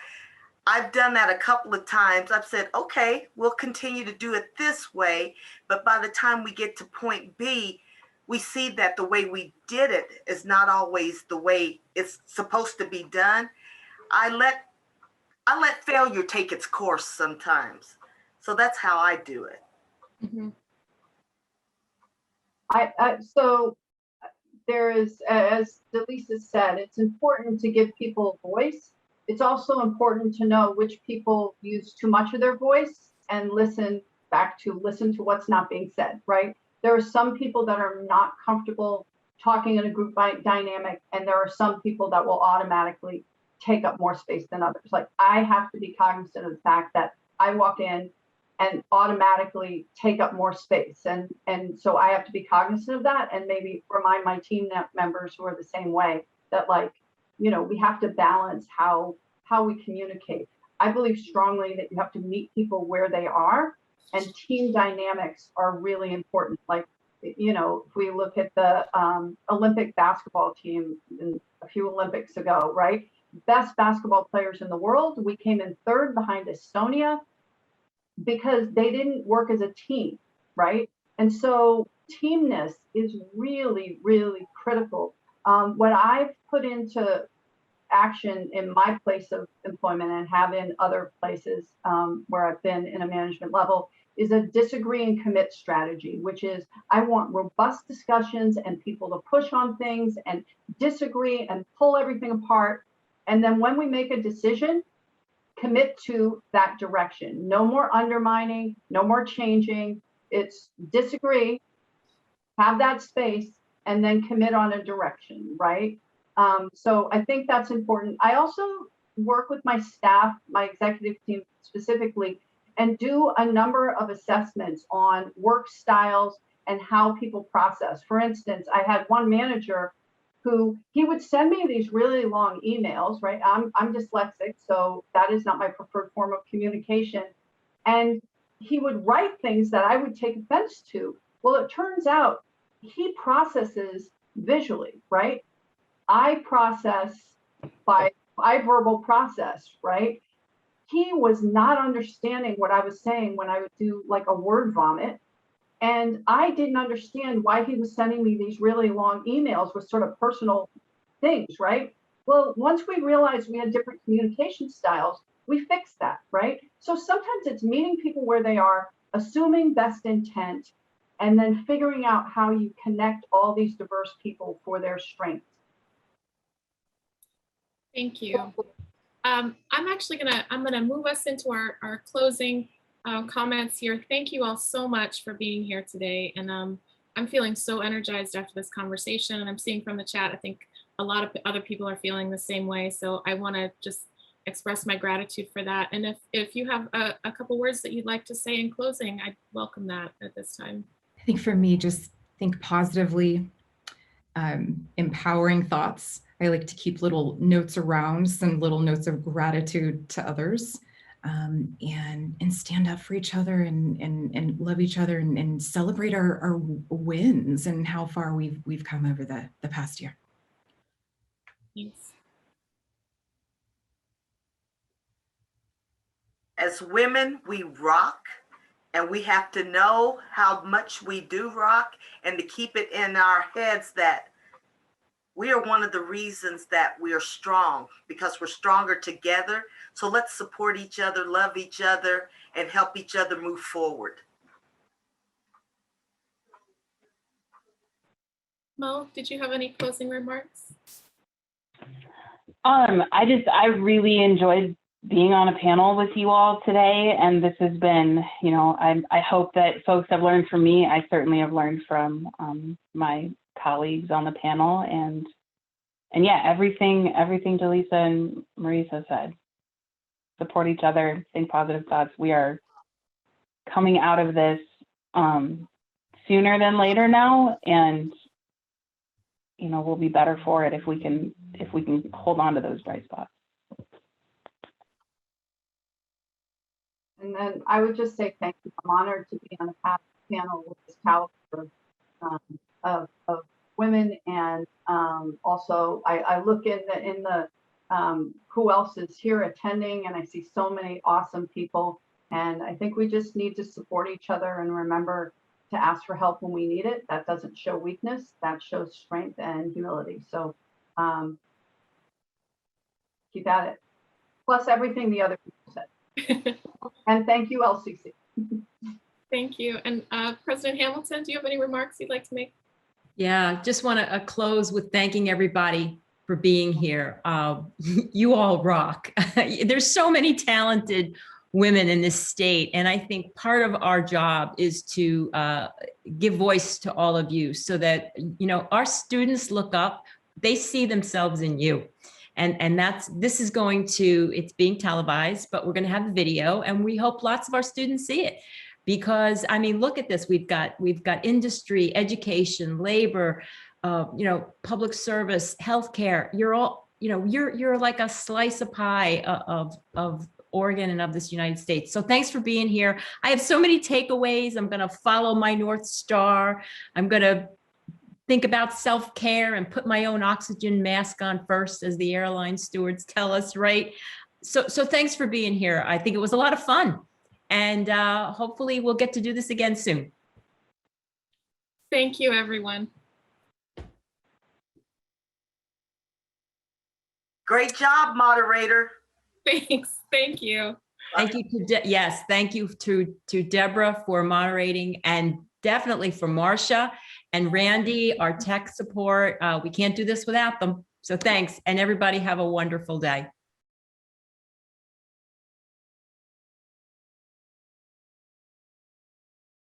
I've done that a couple of times. I've said, okay, we'll continue to do it this way, but by the time we get to point B, we see that the way we did it is not always the way it's supposed to be done, I let failure take its course sometimes. So that's how I do it. Mhm. So there is, as DeLeesa said, it's important to give people a voice. It's also important to know which people use too much of their voice and listen to what's not being said, right? There are some people that are not comfortable talking in a group dynamic, and there are some people that will automatically take up more space than others. Like, I have to be cognizant of the fact that I walk in and automatically take up more space. And so I have to be cognizant of that, and maybe remind my team members who are the same way that, like, we have to balance how we communicate. I believe strongly that you have to meet people where they are, and team dynamics are really important. Like, if we look at the Olympic basketball team in a few Olympics ago, right? Best basketball players in the world, we came in third behind Estonia, because they didn't work as a team, right? And so teamness is really, really critical. What I've put into action in my place of employment, and have in other places where I've been in a management level, is a disagree and commit strategy, which is I want robust discussions and people to push on things and disagree and pull everything apart. And then when we make a decision, commit to that direction. No more undermining, no more changing. It's disagree, have that space, and then commit on a direction, right? So I think that's important. I also work with my staff, my executive team specifically, and do a number of assessments on work styles and how people process. For instance, I had one manager who he would send me these really long emails, right? I'm dyslexic, so that is not my preferred form of communication. And he would write things that I would take offense to. Well, it turns out he processes visually, right? I process by verbal process, right? He was not understanding what I was saying when I would do like a word vomit. And I didn't understand why he was sending me these really long emails with sort of personal things, right? Well, once we realized we had different communication styles, we fixed that, right? So sometimes it's meeting people where they are, assuming best intent, and then figuring out how you connect all these diverse people for their strengths. Thank you. I'm gonna move us into our closing comments here. Thank you all so much for being here today. And I'm feeling so energized after this conversation, and I'm seeing from the chat, I think a lot of other people are feeling the same way. So I wanna just express my gratitude for that. And if you have a couple words that you'd like to say in closing, I'd welcome that at this time. I think for me, just think positively, empowering thoughts. I like to keep little notes around, some little notes of gratitude to others, and stand up for each other, and love each other, and celebrate our wins and how far we've come over the past year. Thanks. As women, we rock, and we have to know how much we do rock, and to keep it in our heads that we are one of the reasons that we are strong, because we're stronger together. So let's support each other, love each other, and help each other move forward. Mo, did you have any closing remarks? I really enjoyed being on a panel with you all today, and this has been, I hope that folks have learned from me. I certainly have learned from my colleagues on the panel, and yeah, everything DeLeesa and Maressa said. Support each other, think positive thoughts. We are coming out of this sooner than later now, and we'll be better for it if we can hold on to those bright spots. And then I would just say thank you. I'm honored to be on a panel with this caliber of women, and also I look in the who else is here attending, and I see so many awesome people, and I think we just need to support each other and remember to ask for help when we need it. That doesn't show weakness. That shows strength and humility. So keep at it. Plus everything the other people said. And thank you, LCC. Thank you. And President Hamilton, do you have any remarks you'd like to make? Yeah, just want to close with thanking everybody for being here. You all rock. There's so many talented women in this state. And I think part of our job is to give voice to all of you so that, you know, our students look up, they see themselves in you. And this is going to, it's being televised, but we're going to have the video, and we hope lots of our students see it. Because I mean, look at this. We've got industry, education, labor, you know, public service, healthcare. You're all, you know, you're like a slice of pie of Oregon and of this United States. So thanks for being here. I have so many takeaways. I'm going to follow my North Star. I'm going to think about self-care and put my own oxygen mask on first, as the airline stewards tell us, right? So thanks for being here. I think it was a lot of fun. And hopefully we'll get to do this again soon. Thank you, everyone. Great job, moderator. Thanks. Thank you. Thank you to yes, thank you to Deborah for moderating, and definitely for Marcia and Randy, our tech support. We can't do this without them. So thanks, and everybody have a wonderful day.